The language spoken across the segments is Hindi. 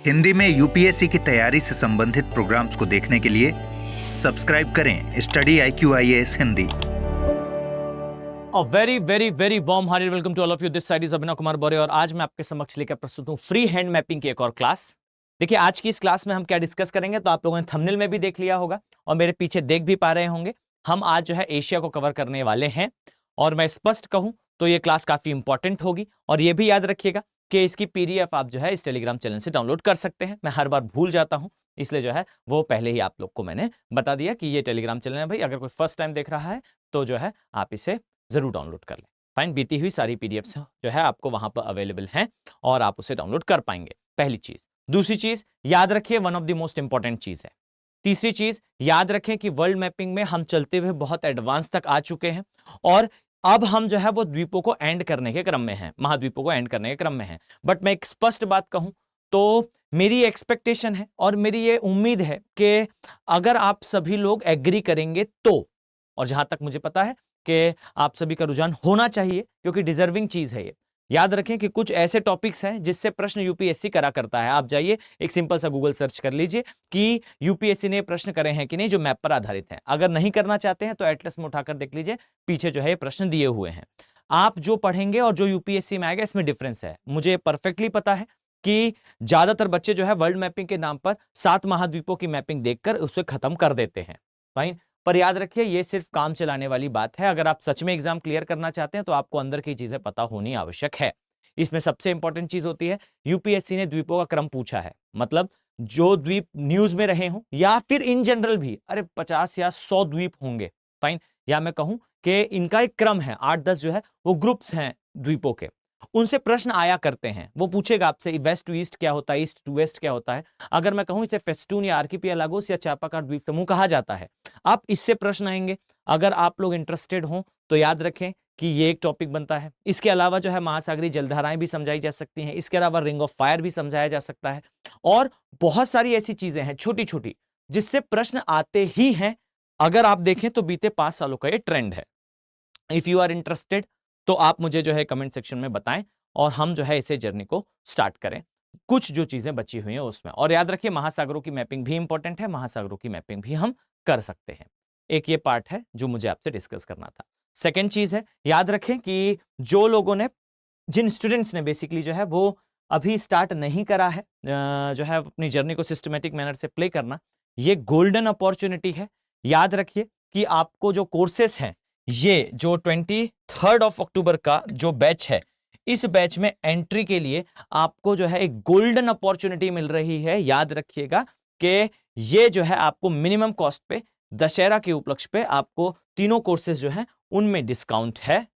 हिंदी में यूपीएससी की तैयारी से संबंधित प्रोग्राम्स को देखने के लिए सब्सक्राइब करें study IQIAS Hindi. A very very very warm hearted welcome to all of you. This side is Abhinav Kumar बोरे और आज मैं आपके समक्ष लेकर प्रस्तुत हूँ फ्री हैंड मैपिंग की एक और क्लास। देखिए आज की इस क्लास में हम क्या डिस्कस करेंगे, तो आप लोगों ने थंबनेल में भी देख लिया होगा और मेरे पीछे देख भी पा रहे होंगे। हम आज जो है एशिया को कवर करने वाले हैं और मैं स्पष्ट कहूं तो ये क्लास काफी इंपॉर्टेंट होगी। और ये भी याद रखिएगा कि इसकी PDF आप जो है इस टेलीग्राम चैनल से डाउनलोड कर सकते हैं। मैं हर बार भूल जाता हूं, इसलिए जो है वो पहले ही आप लोग को मैंने बता दिया कि ये टेलीग्राम चैनल है भाई। अगर कोई फर्स्ट टाइम देख रहा है तो जो है आप इसे जरूर डाउनलोड कर लें। फाइन, बीती हुई सारी PDFs जो है आपको वहां पर अवेलेबल हैं और आप उसे डाउनलोड कर पाएंगे। पहली चीज। दूसरी चीज याद रखिए, one of the most important चीज है। तीसरी चीज याद रखें कि वर्ल्ड मैपिंग में हम चलते हुए बहुत एडवांस तक आ चुके हैं और अब हम जो है वो द्वीपों को एंड करने के क्रम में हैं, महाद्वीपों को एंड करने के क्रम में हैं। बट मैं एक स्पष्ट बात कहूं तो मेरी एक्सपेक्टेशन है और मेरी ये उम्मीद है कि अगर आप सभी लोग एग्री करेंगे तो, और जहां तक मुझे पता है कि आप सभी का रुझान होना चाहिए क्योंकि डिजर्विंग चीज है ये। याद रखें कि कुछ ऐसे टॉपिक्स हैं जिससे प्रश्न यूपीएससी करा करता है। आप जाइए एक सिंपल सा गूगल सर्च कर लीजिए कि यूपीएससी ने प्रश्न करे हैं कि नहीं जो मैप पर आधारित हैं। अगर नहीं करना चाहते हैं तो एटलस में उठाकर देख लीजिए, पीछे जो है प्रश्न दिए हुए हैं। आप जो पढ़ेंगे और जो यूपीएससी में आएगा इसमें डिफरेंस है। मुझे परफेक्टली पता है कि ज्यादातर बच्चे जो है वर्ल्ड मैपिंग के नाम पर 7 महाद्वीपों की मैपिंग देखकर उसे खत्म कर देते हैं। फाइन, पर याद रखिए ये सिर्फ काम चलाने वाली बात है। अगर आप सच में एग्जाम क्लियर करना चाहते हैं तो आपको अंदर की चीजें पता होनी आवश्यक है। इसमें सबसे इंपॉर्टेंट चीज होती है यूपीएससी ने द्वीपों का क्रम पूछा है, मतलब जो द्वीप न्यूज में रहे हों या फिर इन जनरल भी, अरे 50 या 100 द्वीप होंगे। फाइन, या मैं कहूं कि इनका एक क्रम है, 8-10 जो है वो ग्रुप्स हैं द्वीपों के, उनसे प्रश्न आया करते हैं। वो पूछेगा आपसे वेस्ट टू ईस्ट क्या होता है, ईस्ट टू वेस्ट क्या होता है। अगर मैं कहूं इसे फेस्टून या आर्किपियालागोस या चापाकार द्वीप समूह कहा जाता है। आप इससे प्रश्न आएंगे। अगर आप लोग इंटरेस्टेड हो तो याद रखें कि ये एक टॉपिक बनता है। इसके अलावा जो है महासागरीय जलधाराएं भी समझाई जा सकती हैं। इसके अलावा रिंग ऑफ फायर भी समझाया जा सकता है और बहुत सारी ऐसी चीजें हैं छोटी छोटी जिससे प्रश्न आते ही हैं। अगर आप देखें तो बीते 5 सालों का ये ट्रेंड है। इफ यू आर इंटरेस्टेड तो आप मुझे जो है कमेंट सेक्शन में बताएं और हम जो है इसे जर्नी को स्टार्ट करें, कुछ जो चीजें बची हुई हैं उसमें। और याद रखिए महासागरों की मैपिंग भी इंपॉर्टेंट है, महासागरों की मैपिंग भी हम कर सकते हैं। एक ये पार्ट है जो मुझे आपसे डिस्कस करना था। सेकेंड चीज है, याद रखें कि जो लोगों ने, जिन स्टूडेंट्स ने बेसिकली जो है वो अभी स्टार्ट नहीं करा है जो है अपनी जर्नी को सिस्टमेटिक मैनर से प्ले करना, ये गोल्डन अपॉर्चुनिटी है। याद रखिए कि आपको जो कोर्सेस हैं, ये जो 23 अक्टूबर का जो बैच है, इस बैच में एंट्री के लिए आपको जो है एक गोल्डन अपॉर्चुनिटी मिल रही है। याद रखिएगा कि ये जो है आपको मिनिमम कॉस्ट पे, दशहरा के उपलक्ष्य पे आपको तीनों कोर्सेज जो है उनमें डिस्काउंट है।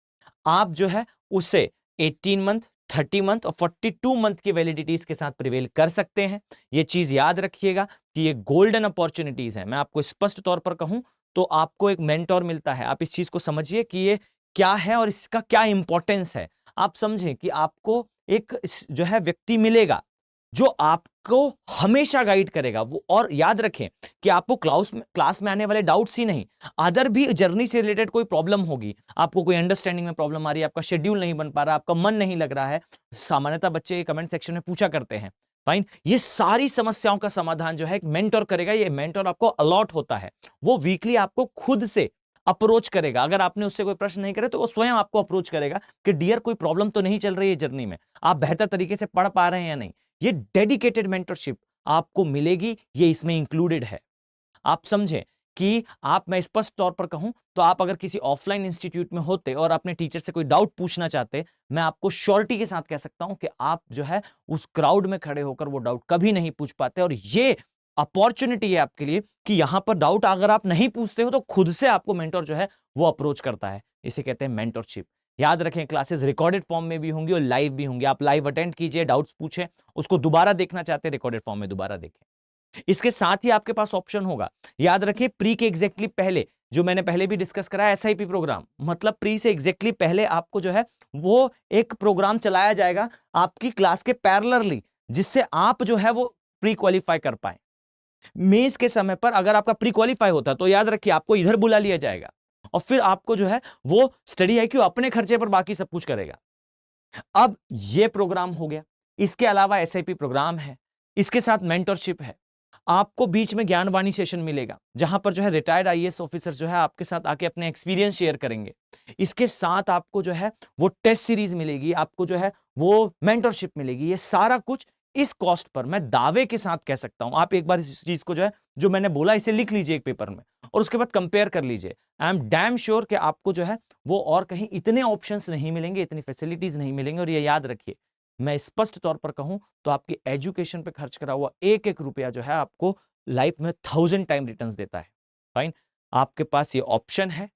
आप जो है उसे 18 मंथ, 30 मंथ और 42 मंथ की वैलिडिटीज के साथ प्रिवेल कर सकते हैं। ये चीज याद रखिएगा कि ये गोल्डन अपॉर्चुनिटीज है। मैं आपको स्पष्ट तौर पर कहूं तो आपको एक मेंटोर मिलता है। आप इस चीज को समझिए कि ये क्या है और इसका क्या इंपॉर्टेंस है। आप समझें कि आपको एक जो है व्यक्ति मिलेगा जो आपको हमेशा गाइड करेगा वो। और याद रखें कि आपको क्लास में आने वाले डाउट्स ही नहीं, अदर भी जर्नी से रिलेटेड कोई प्रॉब्लम होगी, आपको कोई अंडरस्टैंडिंग में प्रॉब्लम आ रही है, आपका शेड्यूल नहीं बन पा रहा, आपका मन नहीं लग रहा है, सामान्यतः बच्चे कमेंट सेक्शन में पूछा करते हैं। फाइन, ये सारी समस्याओं का समाधान जो है एक मेंटोर करेगा। ये मेंटोर आपको अलॉट होता है, वो वीकली आपको खुद से अप्रोच करेगा। अगर आपने उससे कोई प्रश्न नहीं करे तो वो स्वयं आपको अप्रोच करेगा कि डियर कोई प्रॉब्लम तो नहीं चल रही है जर्नी में, आप बेहतर तरीके से पढ़ पा रहे हैं या नहीं। ये डेडिकेटेड मेंटरशिप आपको मिलेगी, ये इसमें इंक्लूडेड है। आप समझें कि मैं स्पष्ट तौर पर कहूं तो आप अगर किसी ऑफलाइन इंस्टीट्यूट में होते और अपने टीचर से कोई डाउट पूछना चाहते, मैं आपको श्योरिटी के साथ कह सकता हूं कि आप जो है उस क्राउड में खड़े होकर वो डाउट कभी नहीं पूछ पाते। और ये अपॉर्चुनिटी है आपके लिए कि यहां पर डाउट अगर आप नहीं पूछते हो तो खुद से आपको मेंटोर जो है वो अप्रोच करता है। इसे कहते हैं मेंटरशिप। याद रखें क्लासेस रिकॉर्डेड फॉर्म में भी होंगी और लाइव भी होंगी। आप लाइव अटेंड कीजिए, डाउट्स पूछें, उसको दोबारा देखना चाहते हैं रिकॉर्डेड फॉर्म में दोबारा देखें। इसके साथ ही आपके पास ऑप्शन होगा, याद रखें प्री के एग्जैक्टली पहले, जो मैंने पहले भी डिस्कस करा है, SIP प्रोग्राम, मतलब प्री से एग्जैक्टली पहले आपको जो है वो एक प्रोग्राम चलाया जाएगा आपकी क्लास के पैरेलली, जिससे आप जो है वो प्री क्वालिफाई कर पाए। मेंस के समय पर अगर आपका प्री क्वालिफाई होता तो याद रखिए आपको इधर बुला लिया जाएगा और फिर आपको जो है वो स्टडी IQ अपने खर्चे पर बाकी सब कुछ करेगा। अब ये प्रोग्राम हो गया। इसके अलावा SIP प्रोग्राम है, इसके साथ मेंटरशिप है, आपको बीच में ज्ञानवाणी सेशन मिलेगा जहां पर जो है रिटायर्ड आईएएस ऑफिसर जो है आपके साथ आके अपने एक्सपीरियंस शेयर करेंगे। इसके साथ आपको जो है वो टेस्ट सीरीज मिलेगी, आपको जो है वो मेंटरशिप मिलेगी। ये सारा कुछ इस कॉस्ट पर मैं दावे के साथ कह सकता हूं। आप एक बार इस चीज को जो है जो मैंने बोला इसे लिख लीजिए एक पेपर में और उसके बाद कंपेयर कर लीजिए। आई एम डैम श्योर कि आपको जो है वो और कहीं इतने ऑप्शंस नहीं मिलेंगे, इतनी फैसिलिटीज नहीं मिलेंगे। और ये याद रखिए, मैं स्पष्ट तौर पर कहूं तो आपकी एजुकेशन पे खर्च करा हुआ एक एक रुपया जो है आपको लाइफ में 1000 टाइम रिटर्न्स देता है। फाइन, आपके पास ये ऑप्शन है,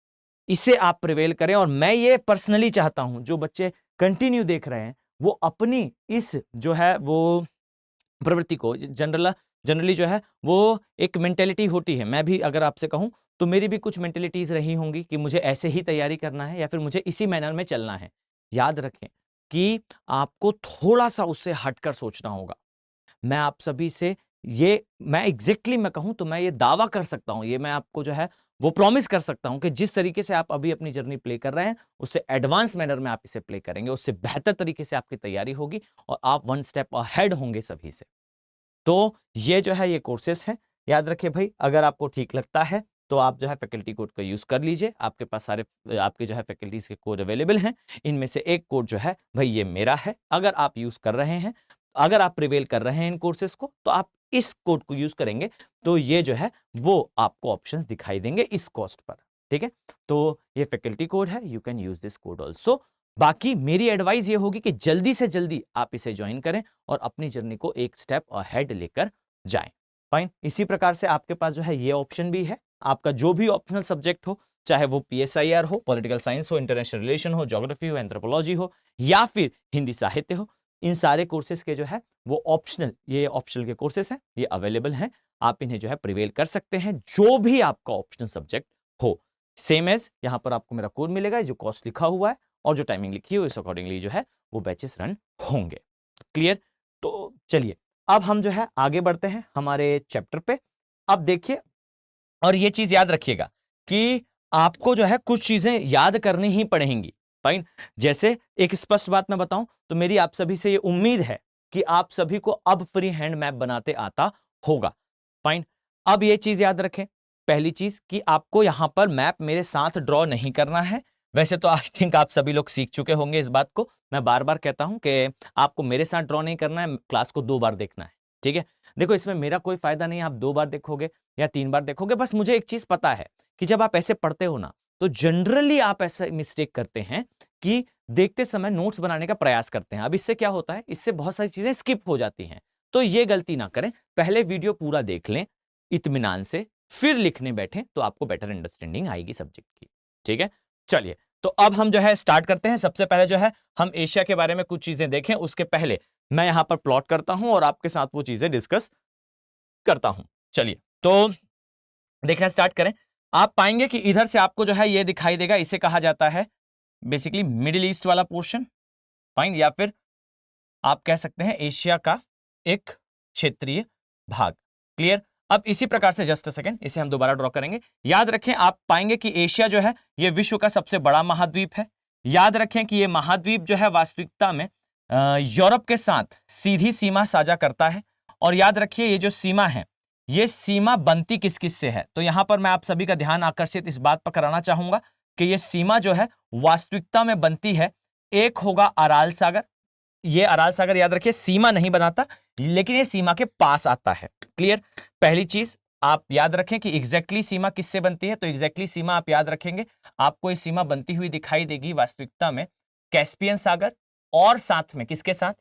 इसे आप प्रिवेल करें। और मैं ये पर्सनली चाहता हूं जो बच्चे कंटिन्यू देख रहे हैं वो अपनी इस जो है वो प्रवृत्ति को जनरली जो है वो एक मेंटेलिटी होती है। मैं भी अगर आपसे कहूं तो मेरी भी कुछ मेंटेलिटीज रही होंगी कि मुझे ऐसे ही तैयारी करना है या फिर मुझे इसी मैनर में चलना है। याद रखें कि आपको थोड़ा सा उससे हटकर सोचना होगा। मैं आप सभी से ये मैं एग्जैक्टली मैं कहूं तो मैं ये दावा कर सकता हूं, ये मैं आपको जो है वो प्रॉमिस कर सकता हूं कि जिस तरीके से आप अभी अपनी जर्नी प्ले कर रहे हैं उससे एडवांस मैनर में आप इसे प्ले करेंगे, उससे बेहतर तरीके से आपकी तैयारी होगी और आप वन स्टेप अहेड होंगे सभी से। तो ये जो है ये कोर्सेस हैं। याद रखिए भाई, अगर आपको ठीक लगता है तो आप जो है फैकल्टी कोड का यूज कर लीजिए। आपके पास सारे आपके जो है फैकल्टीज के कोड अवेलेबल हैं। इनमें से एक कोड जो है भाई ये मेरा है। अगर आप यूज कर रहे हैं, अगर आप प्रिवेल कर रहे हैं इन कोर्सेज को, तो आप इस कोड को यूज करेंगे तो ये जो है वो आपको ऑप्शंस दिखाई देंगे इस कॉस्ट पर। ठीक है, तो ये फैकल्टी कोड है, you can use this code also. बाकी मेरी एडवाइस ये होगी कि जल्दी से जल्दी आप इसे ज्वाइन करें और अपनी जर्नी को एक स्टेप अहेड लेकर जाएं। फाइन, इसी प्रकार से आपके पास जो है ये ऑप्शन भी है। आपका जो भी ऑप्शनल सब्जेक्ट हो, चाहे वो PSIR हो, पॉलिटिकल साइंस हो, इंटरनेशनल रिलेशन हो, ज्योग्राफी हो, एंथ्रोपोलॉजी हो या फिर हिंदी साहित्य हो, इन सारे कोर्सेज के जो है वो ये ऑप्शनल के कोर्सेज हैं, ये अवेलेबल हैं। आप इन्हें जो है प्रिवेल कर सकते हैं, जो भी आपका ऑप्शनल सब्जेक्ट हो। सेम एज यहां पर आपको मेरा कोड मिलेगा, जो कॉस्ट लिखा हुआ है और जो टाइमिंग लिखी है, इस अकॉर्डिंगली जो है वो बैचेस रन होंगे। क्लियर? तो चलिए अब हम जो है आगे बढ़ते हैं हमारे चैप्टर पे। अब देखिए, और ये चीज याद रखिएगा कि आपको जो है कुछ चीजें याद करनी ही पड़ेंगी। फाइन, जैसे एक स्पष्ट बात मैं बताऊं तो मेरी आप सभी से ये उम्मीद है कि आप सभी को अब फ्री हैंड मैप बनाते आता होगा। फाइन, अब ये चीज याद रखें, पहली चीज कि आपको यहां पर मैप मेरे साथ ड्रॉ नहीं करना है। वैसे तो आई थिंक आप सभी लोग सीख चुके होंगे इस बात को। मैं बार बार कहता हूं कि आपको मेरे साथ ड्रॉ नहीं करना है, क्लास को 2 बार देखना है। ठीक है, देखो इसमें मेरा कोई फायदा नहीं है आप 2 बार देखोगे या 3 बार देखोगे। बस मुझे एक चीज पता है कि जब आप ऐसे पढ़ते हो ना तो जनरली आप ऐसा मिस्टेक करते हैं कि देखते समय नोट्स बनाने का प्रयास करते हैं। अब इससे क्या होता है, इससे बहुत सारी चीजें स्किप हो जाती हैं। तो ये गलती ना करें, पहले वीडियो पूरा देख लें इत्मीनान से, फिर लिखने बैठें तो आपको बेटर अंडरस्टैंडिंग आएगी सब्जेक्ट की। ठीक है, चलिए तो अब हम जो है स्टार्ट करते हैं। सबसे पहले जो है हम एशिया के बारे में कुछ चीजें देखें, उसके पहले मैं यहां पर प्लॉट करता हूं और आपके साथ वो चीजें डिस्कस करता हूं। चलिए तो देखना स्टार्ट करें। आप पाएंगे कि इधर से आपको जो है ये दिखाई देगा, इसे कहा जाता है बेसिकली मिडिल ईस्ट वाला पोर्शन। फाइन, या फिर आप कह सकते हैं एशिया का एक क्षेत्रीय भाग। क्लियर? अब इसी प्रकार से जस्ट अ सेकंड, इसे हम दोबारा ड्रॉ करेंगे। याद रखें, आप पाएंगे कि एशिया जो है ये विश्व का सबसे बड़ा महाद्वीप है। याद रखें कि ये महाद्वीप जो है वास्तविकता में यूरोप के साथ सीधी सीमा साझा करता है। और याद रखिए ये जो सीमा है, ये सीमा बनती किस किस से है। तो यहां पर मैं आप सभी का ध्यान आकर्षित इस बात पर कराना चाहूंगा कि ये सीमा जो है वास्तविकता में बनती है, एक होगा अराल सागर। ये अराल सागर याद रखिए सीमा नहीं बनाता, लेकिन ये सीमा के पास आता है। क्लियर? पहली चीज आप याद रखें कि एग्जैक्टली सीमा किससे बनती है। तो एग्जैक्टली सीमा आप याद रखेंगे, आपको ये सीमा बनती हुई दिखाई देगी वास्तविकता में कैस्पियन सागर और साथ में किसके साथ?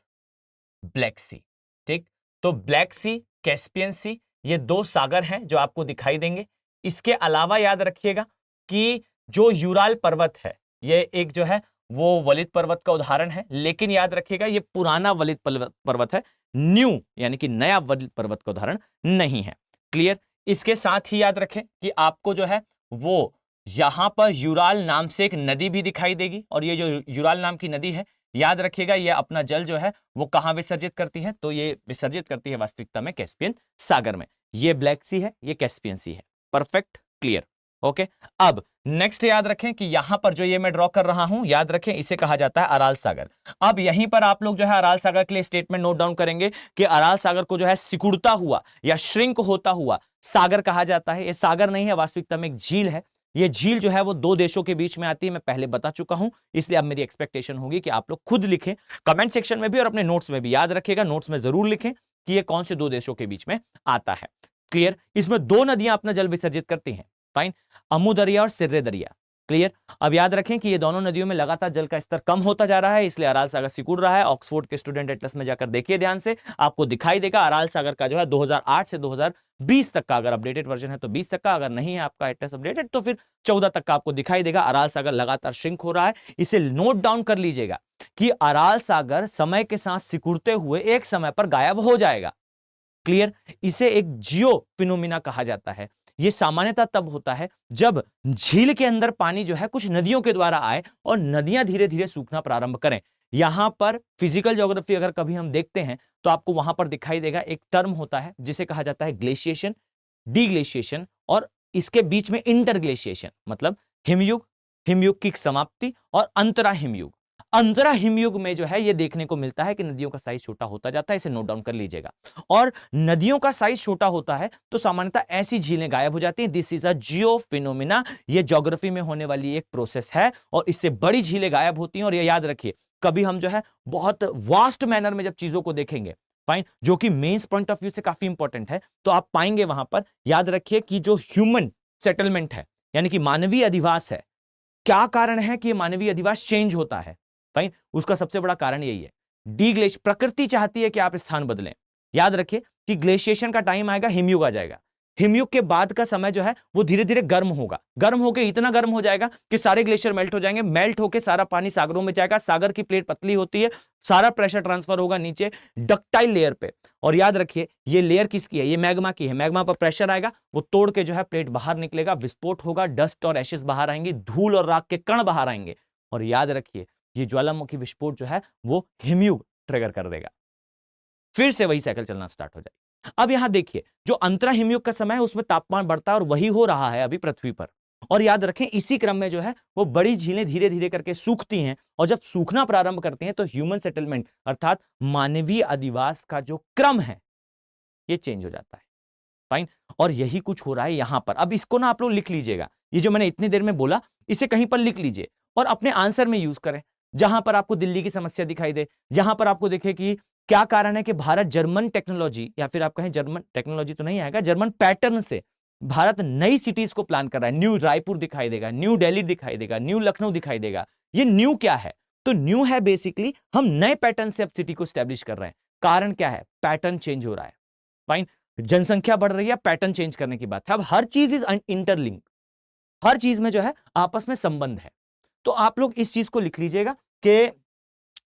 ब्लैक सी। ठीक, तो ब्लैक सी, कैस्पियन सी, ये 2 सागर हैं जो आपको दिखाई देंगे। इसके अलावा याद रखिएगा कि जो यूराल पर्वत है, ये एक जो है वो वलित पर्वत का उदाहरण है, लेकिन याद रखिएगा ये पुराना वलित पर्वत है, न्यू यानी कि नया वलित पर्वत का उदाहरण नहीं है। क्लियर? इसके साथ ही याद रखें कि आपको जो है वो यहां पर यूराल नाम से एक नदी भी दिखाई देगी। और ये जो यूराल नाम की नदी है, याद रखिएगा ये अपना जल जो है वो कहां विसर्जित करती है? तो ये विसर्जित करती है वास्तविकता में कैस्पियन सागर में। ये ब्लैक सी है, ये कैस्पियन सी है। परफेक्ट? क्लियर? ओके। अब नेक्स्ट याद रखें कि यहां पर जो ये मैं ड्रॉ कर रहा हूं, याद रखें इसे कहा जाता है अराल सागर। अब यहीं पर आप लोग जो है अराल सागर के लिए स्टेटमेंट नोट डाउन करेंगे कि अराल सागर को जो है सिकुड़ता हुआ या श्रिंक होता हुआ सागर कहा जाता है। ये सागर नहीं है, वास्तविकता में एक झील है। ये झील जो है वो दो देशों के बीच में आती है, मैं पहले बता चुका हूं, इसलिए अब मेरी एक्सपेक्टेशन होगी कि आप लोग खुद लिखें कमेंट सेक्शन में भी और अपने नोट्स में भी। याद रखिएगा, नोट्स में जरूर लिखें कि ये कौन से दो देशों के बीच में आता है। क्लियर? इसमें दो नदियां अपना जल विसर्जित करती हैं, फाइन, अमू दरिया और सिर्रे दरिया। क्लियर? अब याद रखें कि ये दोनों नदियों में लगातार जल का स्तर कम होता जा रहा है, इसलिए अराल सागर सिकुड़ रहा है। ऑक्सफोर्ड के स्टूडेंट एटलस में जाकर देखिए ध्यान से, आपको दिखाई देगा अराल सागर का जो है 2008 से 2020 तक का, अगर अपडेटेड वर्जन है तो 20 तक का, अगर नहीं है आपका एटलस अपडेटेड तो फिर 14 तक का आपको दिखाई देगा। अराल सागर लगातार श्रिंक हो रहा है। इसे नोट डाउन कर लीजिएगा कि अराल सागर समय के साथ सिकुड़ते हुए एक समय पर गायब हो जाएगा। क्लियर? इसे एक जियो फिनोमिना कहा जाता है। यह सामान्यतः तब होता है जब झील के अंदर पानी जो है कुछ नदियों के द्वारा आए और नदियां धीरे धीरे सूखना प्रारंभ करें। यहां पर फिजिकल ज्योग्राफी अगर कभी हम देखते हैं तो आपको वहां पर दिखाई देगा एक टर्म होता है जिसे कहा जाता है ग्लेशिएशन, डीग्लेशिएशन और इसके बीच में इंटरग्लेशिएशन, मतलब हिमयुग, हिमयुग की समाप्ति और अंतरा हिमयुग। अंतरा हिमयुग में जो है ये देखने को मिलता है कि नदियों का साइज छोटा होता जाता है। इसे नोट डाउन कर लीजिएगा। और नदियों का साइज छोटा होता है तो सामान्यतः ऐसी झीलें गायब हो जाती हैं। This is a Jio phenomena. ये ज्योग्राफी में होने वाली एक प्रोसेस है और इससे बड़ी झीलें गायब होती हैं। और ये याद रखिए, कभी हम जो है बहुत वास्ट मैनर में जब चीजों को देखेंगे, फाइन, जो कि मेंस पॉइंट ऑफ व्यू से काफी इंपॉर्टेंट है, तो आप पाएंगे वहां पर, याद रखिए कि जो ह्यूमन सेटलमेंट है यानी कि मानवीय अधिवास है, क्या कारण है कि मानवीय अधिवास चेंज होता है, फाइन, उसका सबसे बड़ा कारण यही है डीग्लेशिएशन। प्रकृति चाहती है कि आप स्थान बदलें। याद रखिए कि ग्लेशिएशन का टाइम आएगा, हिमयुग आ जाएगा। हिमयुग के बाद का समय जो है वो धीरे धीरे गर्म होगा। गर्म होकर इतना गर्म हो जाएगा कि सारे ग्लेशियर मेल्ट हो जाएंगे। मेल्ट होकर सारा पानी सागरों में जाएगा। सागर की प्लेट पतली होती है, सारा प्रेशर ट्रांसफर होगा नीचे डक्टाइल लेयर पे। और याद रखिए ये लेयर किसकी है? ये मैग्मा की है। मैग्मा पर प्रेशर आएगा, वो तोड़ के जो है प्लेट बाहर निकलेगा, विस्फोट होगा, डस्ट और एशेस बाहर आएंगी, धूल और राख के कण बाहर आएंगे। और याद रखिए ये ज्वालामुखी विस्फोट जो है वो हिमयुग ट्रिगर कर देगा। फिर से वही साइकिल चलना स्टार्ट हो जाएगी। अब यहां देखिए जो अंतरा हिमयुग का समय है उसमें तापमान बढ़ता है और वही हो रहा है अभी पृथ्वी पर। और याद रखें इसी क्रम में जो है वो बड़ी झीलें धीरे धीरे करके सूखती हैं और जब सूखना प्रारंभ करती हैं तो ह्यूमन सेटलमेंट अर्थात मानवीय अधिवास का जो क्रम है ये चेंज हो जाता है। फाइन, और यही कुछ हो रहा है यहां पर। अब इसको ना आप लोग लिख लीजिएगा, ये जो मैंने इतनी देर में बोला इसे कहीं पर लिख लीजिए और अपने आंसर में यूज करें। जहां पर आपको दिल्ली की समस्या दिखाई दे, जहां पर आपको देखे कि क्या कारण है कि भारत जर्मन टेक्नोलॉजी या फिर आप कहें जर्मन टेक्नोलॉजी तो नहीं आएगा, जर्मन पैटर्न से भारत नई सिटीज को प्लान कर रहा है। न्यू रायपुर दिखाई देगा, न्यू दिल्ली दिखाई देगा, न्यू लखनऊ दिखाई देगा। ये न्यू क्या है? तो न्यू है बेसिकली हम नए पैटर्न से अब सिटी को स्टैब्लिश कर रहे हैं। कारण क्या है? पैटर्न चेंज हो रहा है। फाइन, जनसंख्या बढ़ रही है, पैटर्न चेंज करने की बात है। अब हर चीज इज इंटरलिंक, हर चीज में जो है आपस में संबंध है। तो आप लोग इस चीज को लिख लीजिएगा कि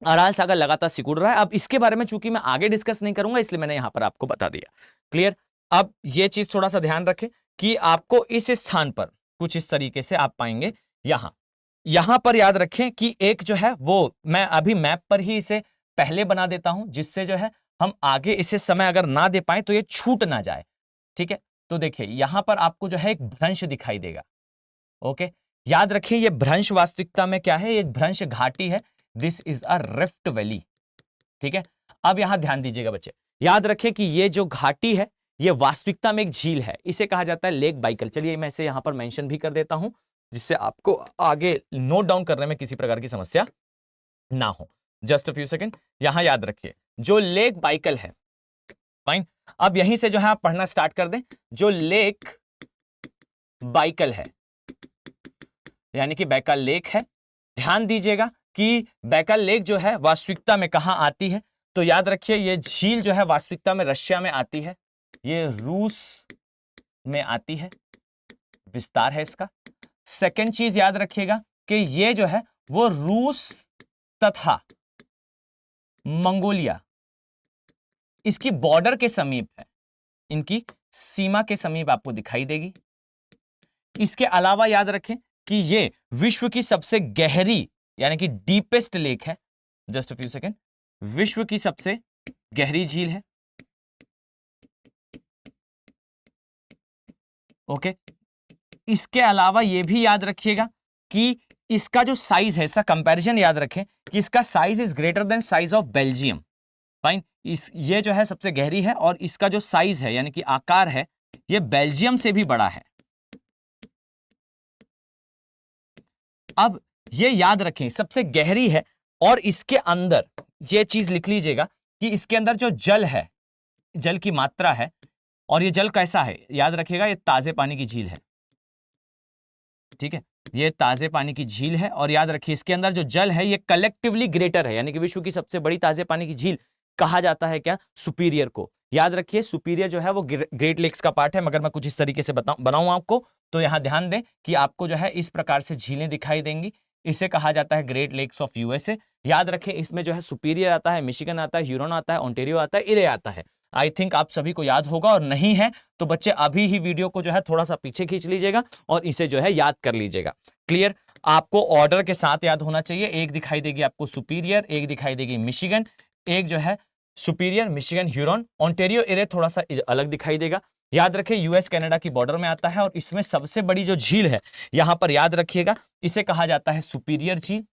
अराल सागर लगातार सिकुड़ रहा है। अब इसके बारे में चूंकि मैं आगे डिस्कस नहीं करूंगा इसलिए मैंने यहां पर आपको बता दिया। क्लियर? अब ये चीज थोड़ा सा ध्यान रखें कि आपको इस स्थान पर कुछ इस तरीके से आप पाएंगे। यहां पर याद रखें कि एक जो है वो मैं अभी मैप पर ही इसे पहले बना देता हूं जिससे जो है हम आगे इसे समय अगर ना दे पाए तो ये छूट ना जाए। ठीक है, तो देखिए यहां पर आपको जो है एक भ्रंश दिखाई देगा। ओके, याद रखिए ये भ्रंश वास्तविकता में क्या है? एक भ्रंश घाटी है। This is a rift valley. ठीक है, अब यहां ध्यान दीजिएगा बच्चे, याद रखें कि ये जो घाटी है ये वास्तविकता में एक झील है। इसे कहा जाता है लेक बाइकल। चलिए मैं इसे यहां पर मेंशन भी कर देता हूं जिससे आपको आगे नोट डाउन करने में किसी प्रकार की समस्या ना हो। जस्ट अ फ्यू सेकंड, यहां याद रखिए जो लेक बाइकल है, फाइन, अब यहीं से जो है आप पढ़ना स्टार्ट कर दें। जो लेक बाइकल है यानी कि बैकल लेक है, ध्यान दीजिएगा कि बैकल लेक जो है वास्तविकता में कहां आती है? तो याद रखिए ये झील जो है वास्तविकता में रशिया में आती है, ये रूस में आती है, विस्तार है इसका। सेकेंड चीज याद रखिएगा कि ये जो है वो रूस तथा मंगोलिया इसकी बॉर्डर के समीप है, इनकी सीमा के समीप आपको दिखाई देगी। इसके अलावा याद रखें कि ये विश्व की सबसे गहरी यानी कि डीपेस्ट लेक है। जस्ट अ फ्यू सेकेंड, विश्व की सबसे गहरी झील है। ओके, इसके अलावा ये भी याद रखिएगा कि इसका जो साइज है, इसका कंपैरिजन याद रखें कि इसका size is greater than size of Belgium. Fine, ये जो है सबसे गहरी है और इसका जो साइज है यानी कि आकार है ये बेल्जियम से भी बड़ा है। अब ये याद रखें सबसे गहरी है और इसके अंदर ये चीज लिख लीजिएगा कि इसके अंदर जो जल है, जल की मात्रा है, और ये जल कैसा है याद रखिएगा, ये ताजे पानी की झील है। ठीक है, ये ताजे पानी की झील है और याद रखिए इसके अंदर जो जल है ये कलेक्टिवली ग्रेटर है, यानी कि विश्व की सबसे बड़ी ताजे पानी की झील कहा जाता है क्या, सुपीरियर को। याद रखिए सुपीरियर जो है वो ग्रेट लेक्स का पार्ट है, मगर मैं कुछ इस तरीके से बनाऊं आपको, तो यहां ध्यान दें कि आपको जो है इस प्रकार से झीलें दिखाई देंगी, इसे कहा जाता है ग्रेट लेक्स ऑफ यूएसए। याद रखें इसमें जो है सुपीरियर आता है, मिशिगन आता है, ह्यूरॉन आता है, ओंटारियो आता है, इरे आता है। आई थिंक आप सभी को याद होगा, और नहीं है तो बच्चे अभी ही वीडियो को जो है थोड़ा सा पीछे खींच लीजिएगा और इसे जो है याद कर लीजिएगा। क्लियर, आपको ऑर्डर के साथ याद होना चाहिए। एक दिखाई देगी आपको सुपीरियर, एक दिखाई देगी मिशिगन, एक जो है सुपीरियर, मिशिगन, ह्यूरॉन, ओंटारियो, इरे थोड़ा सा अलग दिखाई देगा। याद रखिए यूएस कनाडा की बॉर्डर में आता है और इसमें सबसे बड़ी जो झील है यहां पर याद रखिएगा इसे कहा जाता है सुपीरियर झील।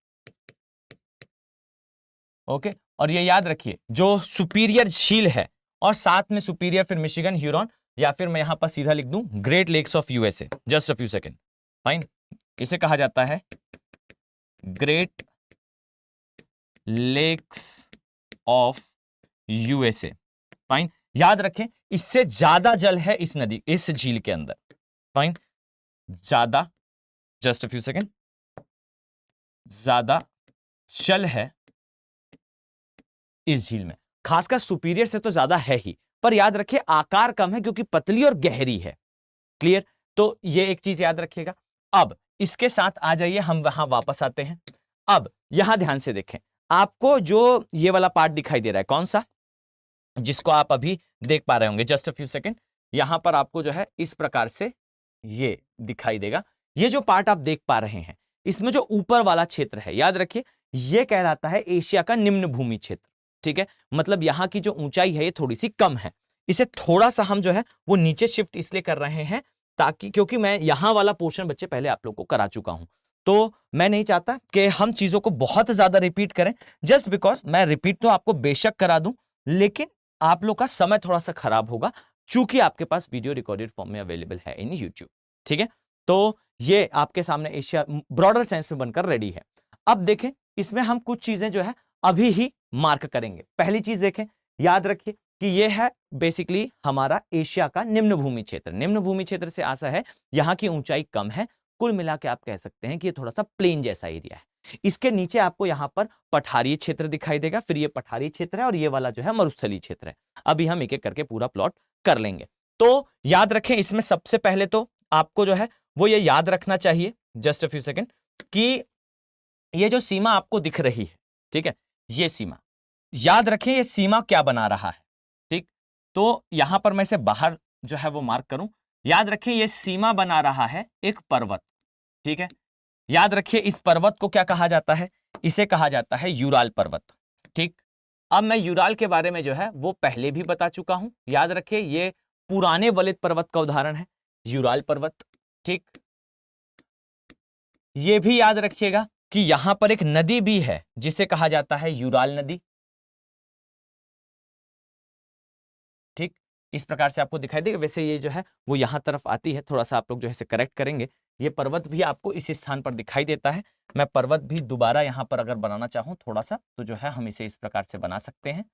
ओके, और ये याद रखिए जो सुपीरियर झील है और साथ में सुपीरियर, फिर मिशिगन, ह्यूरॉन, या फिर मैं यहां पर सीधा लिख दूं Great Lakes of USA. Just a few second. Fine, इसे कहा जाता है Great Lakes of USA. Fine, याद रखें इससे ज्यादा जल है इस नदी, इस झील के अंदर। फाइन, ज्यादा, जस्ट अ फ्यू सेकेंड, ज्यादा जल है इस झील में, खासकर सुपीरियर से तो ज्यादा है ही, पर याद रखिए आकार कम है क्योंकि पतली और गहरी है। क्लियर, तो ये एक चीज याद रखिएगा। अब इसके साथ आ जाइए, हम वहां वापस आते हैं। अब यहां ध्यान से देखें, आपको जो ये वाला पार्ट दिखाई दे रहा है, कौन सा, जिसको आप अभी देख पा रहे होंगे, जस्ट अ फ्यू सेकेंड, यहां पर आपको जो है इस प्रकार से ये दिखाई देगा। ये जो पार्ट आप देख पा रहे हैं इसमें जो ऊपर वाला क्षेत्र है, याद रखिए ये कहलाता है एशिया का निम्न भूमि क्षेत्र। ठीक है, मतलब यहां की जो ऊंचाई है ये थोड़ी सी कम है, इसे थोड़ा सा हम जो है वो नीचे शिफ्ट इसलिए कर रहे हैं ताकि, क्योंकि मैं यहां वाला पोर्शन बच्चे पहले आप लोग को करा चुका हूं, तो मैं नहीं चाहता कि हम चीजों को बहुत ज्यादा रिपीट करें। जस्ट बिकॉज मैं रिपीट तो आपको बेशक करा दूं, लेकिन आप लोग का समय थोड़ा सा खराब होगा चूंकि आपके पास वीडियो रिकॉर्डेड फॉर्म में अवेलेबल है इन यूट्यूब। ठीक है, तो ये आपके सामने एशिया ब्रॉडर सेंस में बनकर रेडी है। अब देखें इसमें हम कुछ चीजें जो है अभी ही मार्क करेंगे। पहली चीज देखें, याद रखिए कि ये है बेसिकली हमारा एशिया का निम्न भूमि क्षेत्र। निम्न भूमि क्षेत्र से आशा है यहां की ऊंचाई कम है, कुल मिला के आप कह सकते हैं कि ये थोड़ा सा प्लेन जैसा एरिया है। इसके नीचे आपको यहां पर पठारी क्षेत्र दिखाई देगा, फिर ये पठारी क्षेत्र है और ये वाला जो है मरुस्थलीय क्षेत्र है। अभी हम एक एक करके पूरा प्लॉट कर लेंगे। तो याद रखें इसमें सबसे पहले तो आपको जो है वो ये याद रखना चाहिए, जस्ट अ फ्यू सेकेंड, कि ये जो सीमा आपको दिख रही है, ठीक है, ये सीमा याद रखें ये सीमा क्या बना रहा है। ठीक, तो यहां पर मैं इसे बाहर जो है वो मार्क करूं। याद रखें ये सीमा बना रहा है एक पर्वत। ठीक है, याद रखिए इस पर्वत को क्या कहा जाता है, इसे कहा जाता है यूराल पर्वत। ठीक, अब मैं यूराल के बारे में जो है वो पहले भी बता चुका हूं। याद रखिए ये पुराने वलित पर्वत का उदाहरण है यूराल पर्वत। ठीक, ये भी याद रखिएगा कि यहां पर एक नदी भी है जिसे कहा जाता है यूराल नदी। ठीक, इस प्रकार से आपको दिखाई देगा। वैसे ये जो है वो यहां तरफ आती है, थोड़ा सा आप लोग जो है इसे करेक्ट करेंगे। ये पर्वत भी आपको इसी स्थान पर दिखाई देता है। मैं पर्वत भी दोबारा यहां पर अगर बनाना चाहूं थोड़ा सा तो जो है हम इसे इस प्रकार से बना सकते हैं।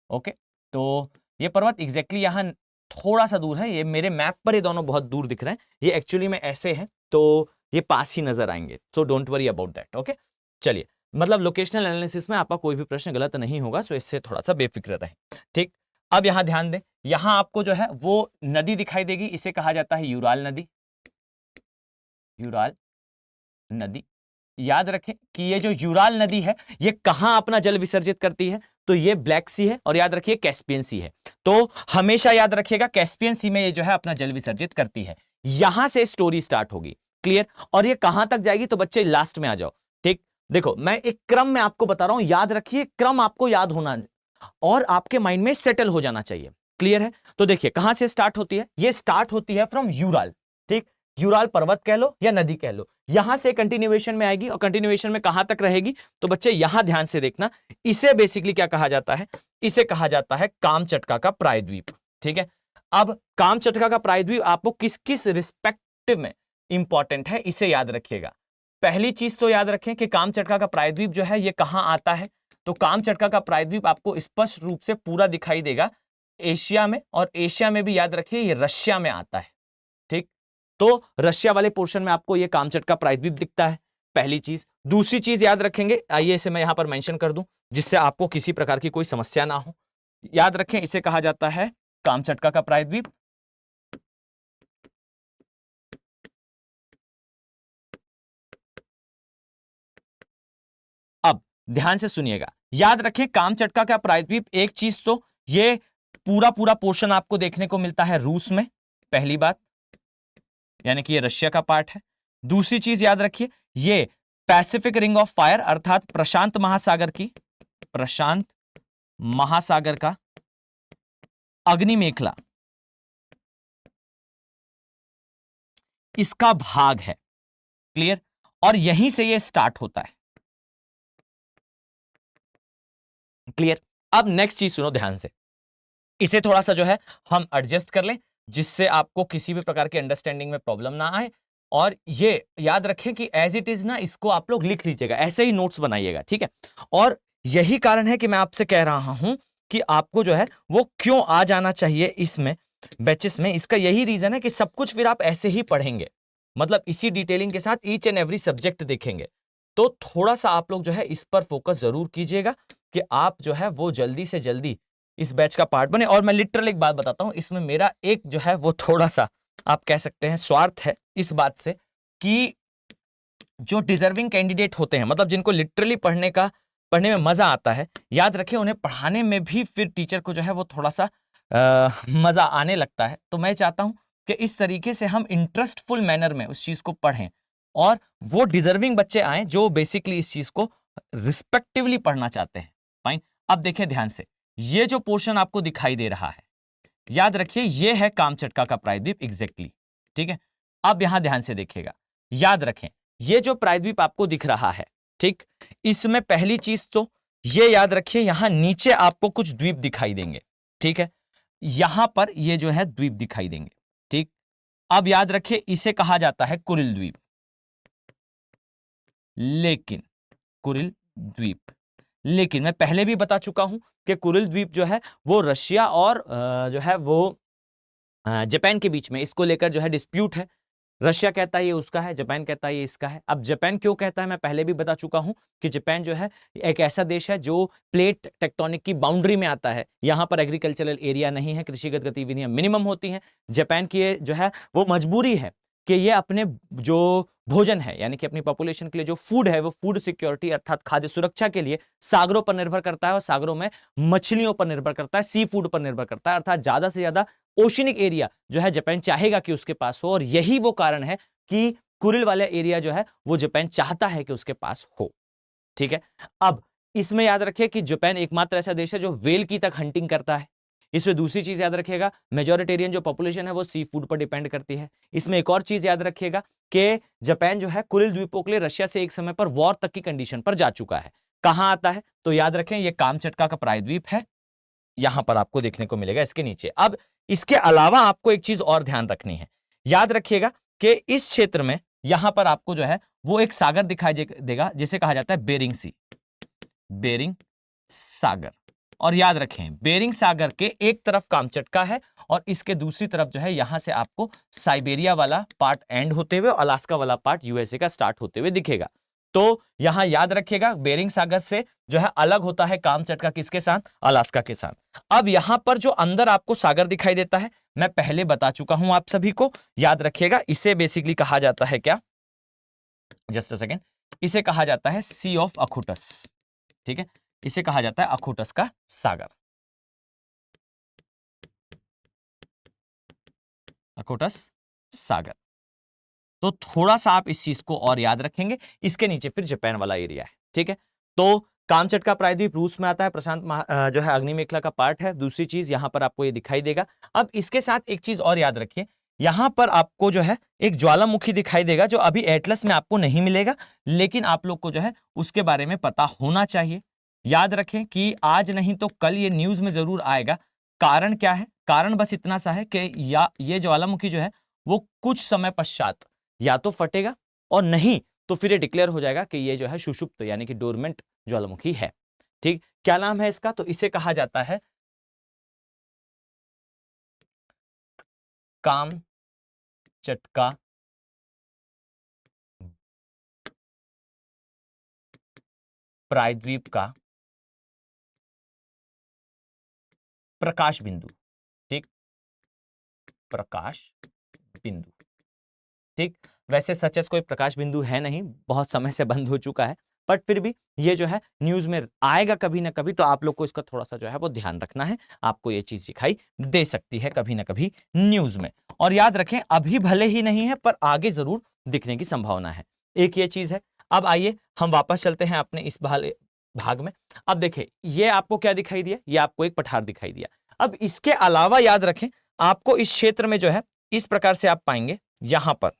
ओके, तो ये पर्वत एग्जैक्टली यहाँ थोड़ा सा दूर है। ये मेरे मैप पर ये दोनों बहुत दूर दिख रहे हैं, ये एक्चुअली में ऐसे हैं तो ये पास ही नजर आएंगे। So don't worry about that. Okay, चलिए, मतलब लोकेशनल एनालिसिस में आपका कोई भी प्रश्न गलत नहीं होगा, सो इससे थोड़ा सा बेफिक्र रहें। ठीक, अब यहां ध्यान दें, यहां आपको जो है वो नदी दिखाई देगी, इसे कहा जाता है यूराल नदी। यूराल नदी, याद रखें कि ये जो यूराल नदी है ये कहां अपना जल विसर्जित करती है, तो ये ब्लैक सी है और याद रखिए कैस्पियन सी है। तो हमेशा याद रखिएगा कैस्पियन सी में ये जो है अपना जल विसर्जित करती है। यहां से स्टोरी स्टार्ट होगी। क्लियर, और ये कहां तक जाएगी तो बच्चे लास्ट में आ जाओ। ठीक, देखो मैं एक क्रम में आपको बता रहा हूं, याद रखिए क्रम आपको याद होना और आपके माइंड में सेटल हो जाना चाहिए। क्लियर है, तो देखिए कहां से स्टार्ट होती है, ये स्टार्ट होती है फ्रॉम यूराल। ठीक, यूराल पर्वत कह लो या नदी कह लो, यहां से कंटिन्यूएशन में आएगी और कंटिन्यूएशन में कहां तक रहेगी, तो बच्चे यहां ध्यान से देखना, इसे बेसिकली क्या कहा जाता है, इसे कहा जाता है कामचटका का प्रायद्वीप। ठीक है, अब कामचटका का प्रायद्वीप आपको किस किस रिस्पेक्टिव में इंपॉर्टेंट है, इसे याद रखिएगा। पहली चीज तो याद रखें कि कामचटका का प्रायद्वीप जो है ये कहां आता है, तो कामचटका का प्रायद्वीप आपको स्पष्ट रूप से पूरा दिखाई देगा एशिया में, और एशिया में भी याद रखिए ये रशिया में आता है। ठीक, तो रशिया वाले पोर्शन में आपको ये कामचटका प्रायद्वीप दिखता है, पहली चीज। दूसरी चीज याद रखेंगे, आइए इसे मैं यहां पर मेंशन कर दूं जिससे आपको किसी प्रकार की कोई समस्या ना हो। याद रखें, इसे कहा जाता है कामचटका का प्रायद्वीप। अब ध्यान से सुनिएगा, याद रखें कामचटका का प्रायद्वीप, एक चीज तो ये पूरा पूरा पोर्शन आपको देखने को मिलता है रूस में, पहली बात, यानी कि ये रशिया का पार्ट है। दूसरी चीज याद रखिए, ये पैसिफिक रिंग ऑफ फायर अर्थात प्रशांत महासागर का अग्नि मेखला, इसका भाग है। क्लियर, और यहीं से ये स्टार्ट होता है। क्लियर, अब नेक्स्ट चीज सुनो ध्यान से, इसे थोड़ा सा जो है हम एडजस्ट कर लें जिससे आपको किसी भी प्रकार की अंडरस्टैंडिंग में प्रॉब्लम ना आए। और ये याद रखें कि एज इट इज ना, इसको आप लोग लिख लीजिएगा, ऐसे ही नोट्स बनाइएगा। ठीक है, और यही कारण है कि मैं आपसे कह रहा हूं कि आपको जो है वो क्यों आ जाना चाहिए इसमें बैचेस में, इसका यही रीजन है कि सब कुछ फिर आप ऐसे ही पढ़ेंगे, मतलब इसी डिटेलिंग के साथ ईच एंड एवरी सब्जेक्ट देखेंगे। तो थोड़ा सा आप लोग जो है इस पर फोकस जरूर कीजिएगा कि आप जो है वो जल्दी से जल्दी इस बैच का पार्ट बने। और मैं लिटरली एक बात बताता हूं, इसमें मेरा एक जो है वो थोड़ा सा आप कह सकते हैं स्वार्थ है इस बात से कि जो डिजर्विंग कैंडिडेट होते हैं, मतलब जिनको लिटरली पढ़ने में मजा आता है, याद रखें उन्हें पढ़ाने में भी फिर टीचर को जो है वो थोड़ा सा मजा आने लगता है। तो मैं चाहता हूं कि इस तरीके से हम इंटरेस्टफुल मैनर में उस चीज को पढ़ें और वो डिजर्विंग बच्चे आए जो बेसिकली इस चीज को रिस्पेक्टिवली पढ़ना चाहते हैं। फाइन, अब देखें ध्यान से, ये जो पोर्शन आपको दिखाई दे रहा है, याद रखिए ये है कामचटका का प्रायद्वीप एग्जैक्टली। ठीक है, अब यहां ध्यान से देखिएगा, याद रखें ये जो प्रायद्वीप आपको दिख रहा है, ठीक, इसमें पहली चीज तो ये याद रखिए यहां नीचे आपको कुछ द्वीप दिखाई देंगे। ठीक है, यहां पर ये जो है द्वीप दिखाई देंगे। ठीक, अब याद रखिए इसे कहा जाता है कुरिल द्वीप, लेकिन कुरिल द्वीप, लेकिन मैं पहले भी बता चुका हूं कि कुरिल द्वीप जो है वो रशिया और जो है वो जापान के बीच में इसको लेकर जो है डिस्प्यूट है। रशिया कहता है ये उसका है, जापान कहता है ये इसका है। अब जापान क्यों कहता है मैं पहले भी बता चुका हूं कि जापान जो है एक ऐसा देश है जो प्लेट टेक्टोनिक की बाउंड्री में आता है, यहां पर एग्रीकल्चरल एरिया नहीं है, कृषिगत गतिविधियां मिनिमम होती हैं। जापान की जो है वो मजबूरी है कि ये अपने जो भोजन है यानी कि अपनी पॉपुलेशन के लिए जो फूड है वो फूड सिक्योरिटी अर्थात खाद्य सुरक्षा के लिए सागरों पर निर्भर करता है, और सागरों में मछलियों पर निर्भर करता है, सी फूड पर निर्भर करता है, अर्थात ज्यादा से ज्यादा ओशनिक एरिया जो है जापान चाहेगा कि उसके पास हो। और यही वो कारण है कि कुरिल वाला एरिया जो है वो जापान चाहता है कि उसके पास हो। ठीक है, अब इसमें याद रखिए कि जापान एकमात्र ऐसा देश है जो वेल की तक हंटिंग करता है। इसमें दूसरी चीज याद रखिएगा, मेजोरिटेरियन जो पॉपुलेशन है वो सी फूड पर डिपेंड करती है। इसमें एक और चीज याद रखिएगा कि जापान जो है कुरिल द्वीपों के लिए रशिया से एक समय पर वॉर तक की कंडीशन पर जा चुका है। कहां आता है तो याद रखें ये कामचटका का प्रायद्वीप है, यहां पर आपको देखने को मिलेगा इसके नीचे। अब इसके अलावा आपको एक चीज और ध्यान रखनी है, याद रखिएगा कि इस क्षेत्र में यहां पर आपको जो है वो एक सागर दिखाई देगा जिसे कहा जाता है बेरिंग सी, बेरिंग सागर। और याद रखें बेरिंग सागर के एक तरफ कामचटका है और इसके दूसरी तरफ जो है यहां से आपको साइबेरिया वाला पार्ट एंड होते हुए, अलास्का वाला पार्ट यूएसए का स्टार्ट होते हुए दिखेगा। तो यहां याद रखिएगा बेरिंग सागर से जो है अलग होता है कामचटका किसके साथ, अलास्का के साथ। अब यहां पर जो अंदर आपको सागर दिखाई देता है मैं पहले बता चुका हूं आप सभी को, याद रखिएगा इसे बेसिकली कहा जाता है क्या, जस्ट अ सेकेंड, इसे कहा जाता है सी ऑफ अखुटस। ठीक है, इसे कहा जाता है अखुटस का सागर, अखुटस सागर। तो थोड़ा सा आप इस चीज को और याद रखेंगे। इसके नीचे फिर जापान वाला एरिया है। ठीक है, तो कामचटका प्रायद्वीप रूस में आता है, प्रशांत जो है अग्नि मेखला का पार्ट है। दूसरी चीज यहां पर आपको ये दिखाई देगा। अब इसके साथ एक चीज और याद रखिए, यहां पर आपको जो है एक ज्वालामुखी दिखाई देगा जो अभी एटलस में आपको नहीं मिलेगा, लेकिन आप लोग को जो है उसके बारे में पता होना चाहिए। याद रखें कि आज नहीं तो कल ये न्यूज में जरूर आएगा। कारण क्या है? कारण बस इतना सा है कि या ये ज्वालामुखी जो है वो कुछ समय पश्चात या तो फटेगा और नहीं तो फिर ये डिक्लेयर हो जाएगा कि ये जो है सुषुप्त यानी कि डोरमेंट ज्वालामुखी है। ठीक, क्या नाम है इसका? तो इसे कहा जाता है कामचटका प्रायद्वीप का प्रकाश बिंदु। ठीक, प्रकाश बिंदु। ठीक, वैसे सच कोई प्रकाश बिंदु है नहीं, बहुत समय से बंद हो चुका है, बट फिर भी ये जो है न्यूज में आएगा कभी ना कभी, तो आप लोग को इसका थोड़ा सा जो है वो ध्यान रखना है। आपको ये चीज दिखाई दे सकती है कभी ना कभी न्यूज में। और याद रखें अभी भले ही नहीं है पर आगे जरूर दिखने की संभावना है। एक ये चीज है। अब आइए हम वापस चलते हैं अपने इस भाग में। अब देखिए ये आपको क्या दिखाई दिया? ये आपको एक पठार दिखाई दिया। अब इसके अलावा याद रखें आपको इस क्षेत्र में जो है इस प्रकार से आप पाएंगे, यहां पर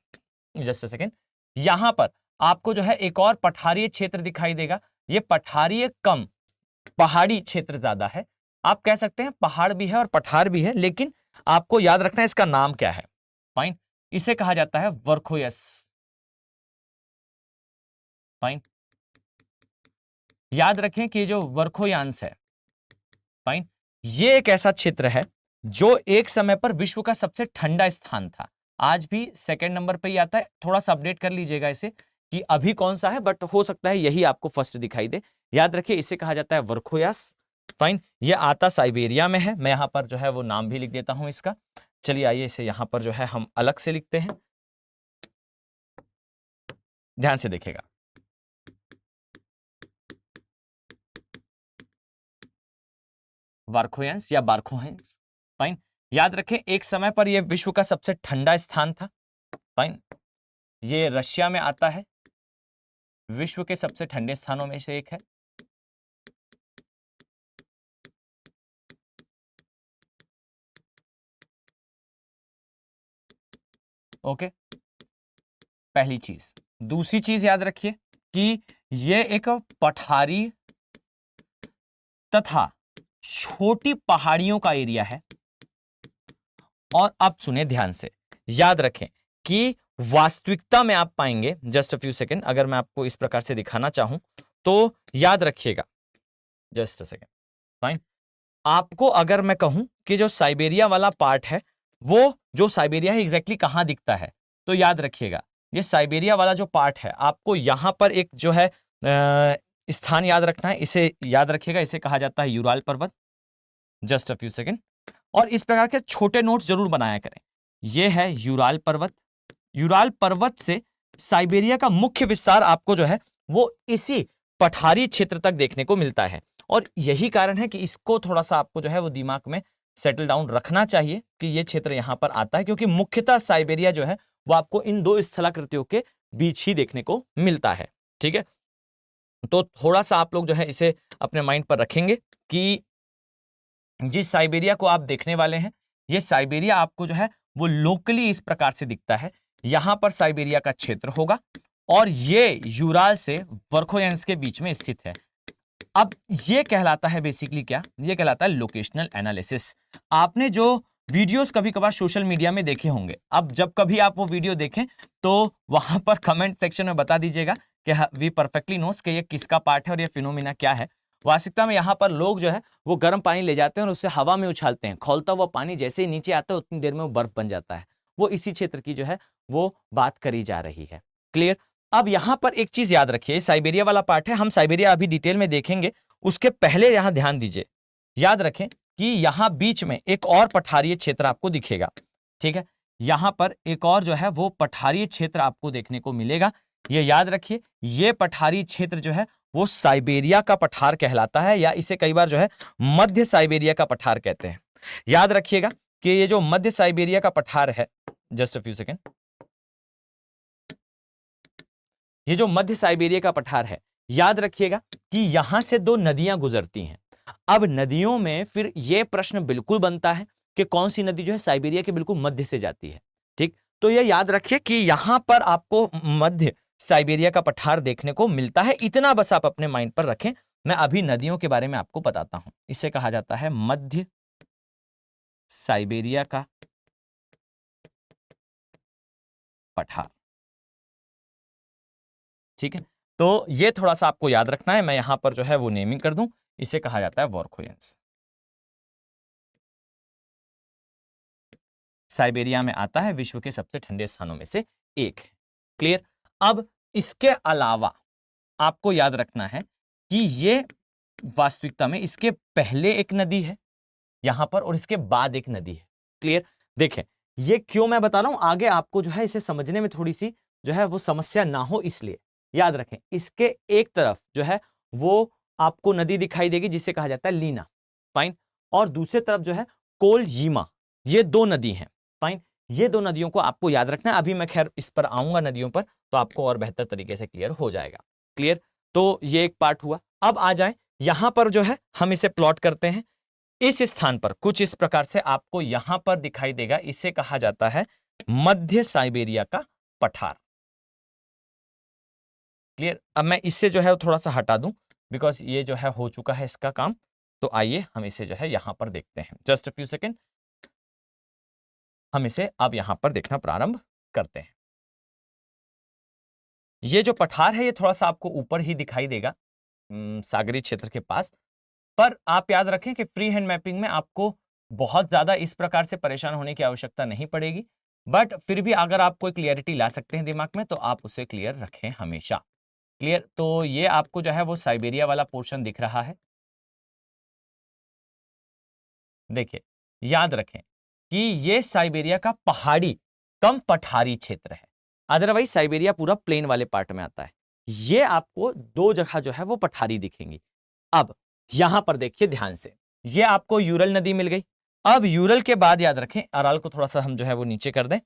जस्ट अ सेकेंड, यहां पर आपको जो है एक और पठारीय क्षेत्र दिखाई देगा। ये पठारीय कम, पहाड़ी क्षेत्र ज्यादा है। आप कह सकते हैं पहाड़ भी है और पठार भी है, लेकिन आपको याद रखना है इसका नाम क्या है। फाइन, इसे कहा जाता है वर्खोयस। फाइन, याद रखें कि जो वर्खोयांश है, फाइन, ये एक ऐसा क्षेत्र है जो एक समय पर विश्व का सबसे ठंडा स्थान था। आज भी सेकंड नंबर पे ही आता है। थोड़ा सा अपडेट कर लीजिएगा इसे कि अभी कौन सा है, बट हो सकता है यही आपको फर्स्ट दिखाई दे। याद रखिए इसे कहा जाता है वर्खोयास। फाइन, ये आता साइबेरिया में है। मैं यहां पर जो है वो नाम भी लिख देता हूं इसका। चलिए आइए इसे यहां पर जो है हम अलग से लिखते हैं। ध्यान से देखिएगा, वार्खोयंस या बार्खोहेंस। फाइन, याद रखें एक समय पर यह विश्व का सबसे ठंडा स्थान था। फाइन, ये रशिया में आता है, विश्व के सबसे ठंडे स्थानों में से एक है। ओके, पहली चीज। दूसरी चीज याद रखिए कि यह एक पठारी तथा छोटी पहाड़ियों का एरिया है। और अब सुने ध्यान से, याद रखें कि वास्तविकता में आप पाएंगे, जस्ट अ फ्यू सेकेंड, अगर मैं आपको इस प्रकार से दिखाना चाहूं तो याद रखिएगा, जस्ट अ सेकेंड। फाइन, आपको अगर मैं कहूं कि जो साइबेरिया वाला पार्ट है, वो जो साइबेरिया है एग्जैक्टली कहां दिखता है, तो याद रखिएगा ये साइबेरिया वाला जो पार्ट है आपको यहां पर एक जो है स्थान याद रखना है। इसे याद रखिएगा, इसे कहा जाता है यूराल पर्वत। Just a few second. और इस प्रकार के छोटे नोट्स जरूर बनाया करें। यह है यूराल पर्वत। यूराल पर्वत से साइबेरिया का मुख्य विस्तार आपको जो है वो इसी पठारी क्षेत्र तक देखने को मिलता है। और यही कारण है कि इसको थोड़ा सा आपको जो है वो दिमाग में सेटल डाउन रखना चाहिए कि ये क्षेत्र यहां पर आता है, क्योंकि मुख्यतः साइबेरिया जो है वो आपको इन दो स्थलाकृतियों के बीच ही देखने को मिलता है। ठीक है, तो थोड़ा सा आप लोग जो है इसे अपने माइंड पर रखेंगे कि जिस साइबेरिया को आप देखने वाले हैं, ये साइबेरिया आपको जो है वो लोकली इस प्रकार से दिखता है। यहां पर साइबेरिया का क्षेत्र होगा और ये यूराल से वर्खोयंस के बीच में स्थित है। अब ये कहलाता है बेसिकली क्या? ये कहलाता है लोकेशनल एनालिसिस। आपने जो वीडियोस कभी कभार सोशल मीडिया में देखे होंगे, अब जब कभी आप वो वीडियो देखें तो वहां पर कमेंट सेक्शन में बता दीजिएगा कि वी परफेक्टली नोस कि ये किसका पार्ट है और ये फिनोमिना क्या है। वास्तविकता में यहाँ पर लोग जो है वो गर्म पानी ले जाते हैं और उससे हवा में उछालते हैं। खौलता हुआ पानी जैसे ही नीचे आता है उतनी देर में वो बर्फ बन जाता है। वो इसी क्षेत्र की जो है वो बात करी जा रही है। क्लियर? अब यहां पर एक चीज याद रखिए, साइबेरिया वाला पार्ट है, हम साइबेरिया अभी डिटेल में देखेंगे, उसके पहले यहां ध्यान दीजिए। याद रखें कि यहां बीच में एक और पठारीय क्षेत्र आपको दिखेगा। ठीक है, यहां पर एक और जो है वो पठारीय क्षेत्र आपको देखने को मिलेगा। ये याद रखिए, ये पठारी क्षेत्र जो है वो साइबेरिया का पठार कहलाता है, या इसे कई बार जो है मध्य साइबेरिया का पठार कहते हैं। याद रखिएगा कि ये जो मध्य साइबेरिया का पठार है, जस्ट अ फ्यू सेकेंड, ये जो मध्य साइबेरिया का पठार है, याद रखिएगा कि यहां से दो नदियां गुजरती हैं। अब नदियों में फिर यह प्रश्न बिल्कुल बनता है कि कौन सी नदी जो है साइबेरिया के बिल्कुल मध्य से जाती है। ठीक, तो ये याद रखिए कि यहां पर आपको मध्य साइबेरिया का पठार देखने को मिलता है, इतना बस आप अपने माइंड पर रखें। मैं अभी नदियों के बारे में आपको बताता हूं। इसे कहा जाता है मध्य साइबेरिया का पठार। ठीक है, तो ये थोड़ा सा आपको याद रखना है। मैं यहां पर जो है वो नेमिंग कर दूं, इसे कहा जाता है वोरखोयंस। साइबेरिया में आता है, विश्व के सबसे ठंडे स्थानों में से एक है। क्लियर। अब इसके अलावा आपको याद रखना है कि ये वास्तविकता में इसके पहले एक नदी है यहां पर और इसके बाद एक नदी है। क्लियर। देखें, ये क्यों मैं बता रहा हूं, आगे आपको जो है इसे समझने में थोड़ी सी जो है वो समस्या ना हो, इसलिए याद रखें। इसके एक तरफ जो है वो आपको नदी दिखाई देगी जिसे कहा जाता है लीना, फाइन, और दूसरी तरफ जो है कोलयीमा। ये दो नदी हैं, फाइन। ये दो नदियों को आपको याद रखना है। अभी मैं खैर इस पर आऊंगा नदियों पर, तो आपको और बेहतर तरीके से क्लियर हो जाएगा। क्लियर। तो ये एक पार्ट हुआ। अब आ जाए यहां पर जो है हम इसे प्लॉट करते हैं। इस स्थान पर कुछ इस प्रकार से आपको यहां पर दिखाई देगा, इसे कहा जाता है मध्य साइबेरिया का पठार। क्लियर। अब मैं इससे जो है थोड़ा सा हटा दूं, बिकॉज ये जो है हो चुका है इसका काम। तो आइए हम इसे जो है यहां पर देखते हैं। जस्ट अ फ्यू सेकेंड, हम इसे अब यहां पर देखना प्रारंभ करते हैं। ये जो पठार है ये थोड़ा सा आपको ऊपर ही दिखाई देगा, सागरी क्षेत्र के पास। पर आप याद रखें कि फ्री हैंड मैपिंग में आपको बहुत ज्यादा इस प्रकार से परेशान होने की आवश्यकता नहीं पड़ेगी, बट फिर भी अगर आप कोई क्लियरिटी ला सकते हैं दिमाग में तो आप उसे क्लियर रखें हमेशा। क्लियर। तो ये आपको जो है वो साइबेरिया वाला पोर्शन दिख रहा है। देखिए, याद रखें कि ये साइबेरिया का पहाड़ी कम पठारी क्षेत्र है। अदरवाइज साइबेरिया पूरा प्लेन वाले पार्ट में आता है। ये आपको दो जगह जो है वो पठारी दिखेंगी। अब यहां पर देखिए ध्यान से, ये आपको यूरल नदी मिल गई। अब यूरल के बाद याद रखें, अराल को थोड़ा सा हम जो है वो नीचे कर दें।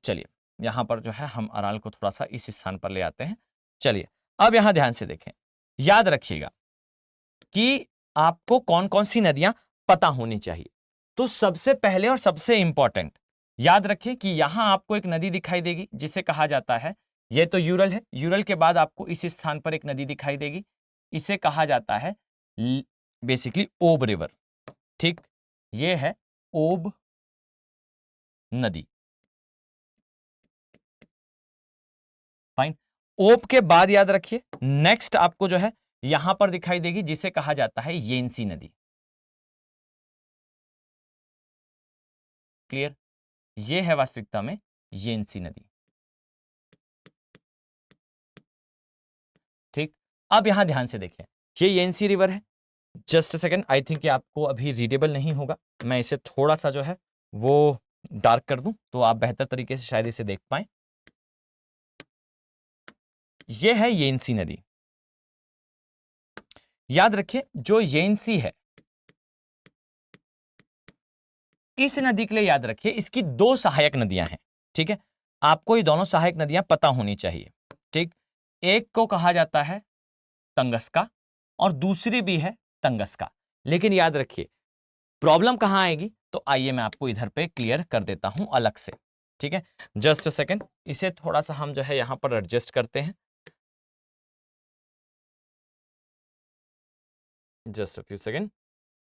चलिए, यहां पर जो है हम अराल को थोड़ा सा इस स्थान पर ले आते हैं। चलिए, अब यहां ध्यान से देखें, याद रखिएगा कि आपको कौन कौन सी नदियां पता होनी चाहिए। तो सबसे पहले और सबसे इंपॉर्टेंट याद रखिए कि यहां आपको एक नदी दिखाई देगी जिसे कहा जाता है, यह तो यूरल है। यूरल के बाद आपको इस स्थान पर एक नदी दिखाई देगी, इसे कहा जाता है बेसिकली ओब रिवर। ठीक, ये है ओब नदी। फाइन। ओब के बाद याद रखिए नेक्स्ट आपको जो है यहां पर दिखाई देगी जिसे कहा जाता है येंसी नदी। क्लियर। ये है वास्तविकता में येंसी नदी। ठीक, अब यहां ध्यान से देखिए, ये येंसी रिवर है। Just a second, I think ये आपको अभी रीडेबल नहीं होगा। मैं इसे थोड़ा सा जो है वो डार्क कर दूं तो आप बेहतर तरीके से शायद इसे देख पाएं। ये है येंसी नदी। याद रखिए, जो येंसी है इस नदी के लिए याद रखिए इसकी दो सहायक नदियां हैं। ठीक है, आपको ये दोनों सहायक नदियां पता होनी चाहिए। ठीक, एक को कहा जाता है तंगस्का और दूसरी भी है तंगस्का। लेकिन याद रखिए प्रॉब्लम कहां आएगी, तो आइए मैं आपको इधर पे क्लियर कर देता हूं अलग से। ठीक है, जस्ट अ सेकेंड, इसे थोड़ा सा हम जो है यहां पर एडजस्ट करते हैं। Just a few second.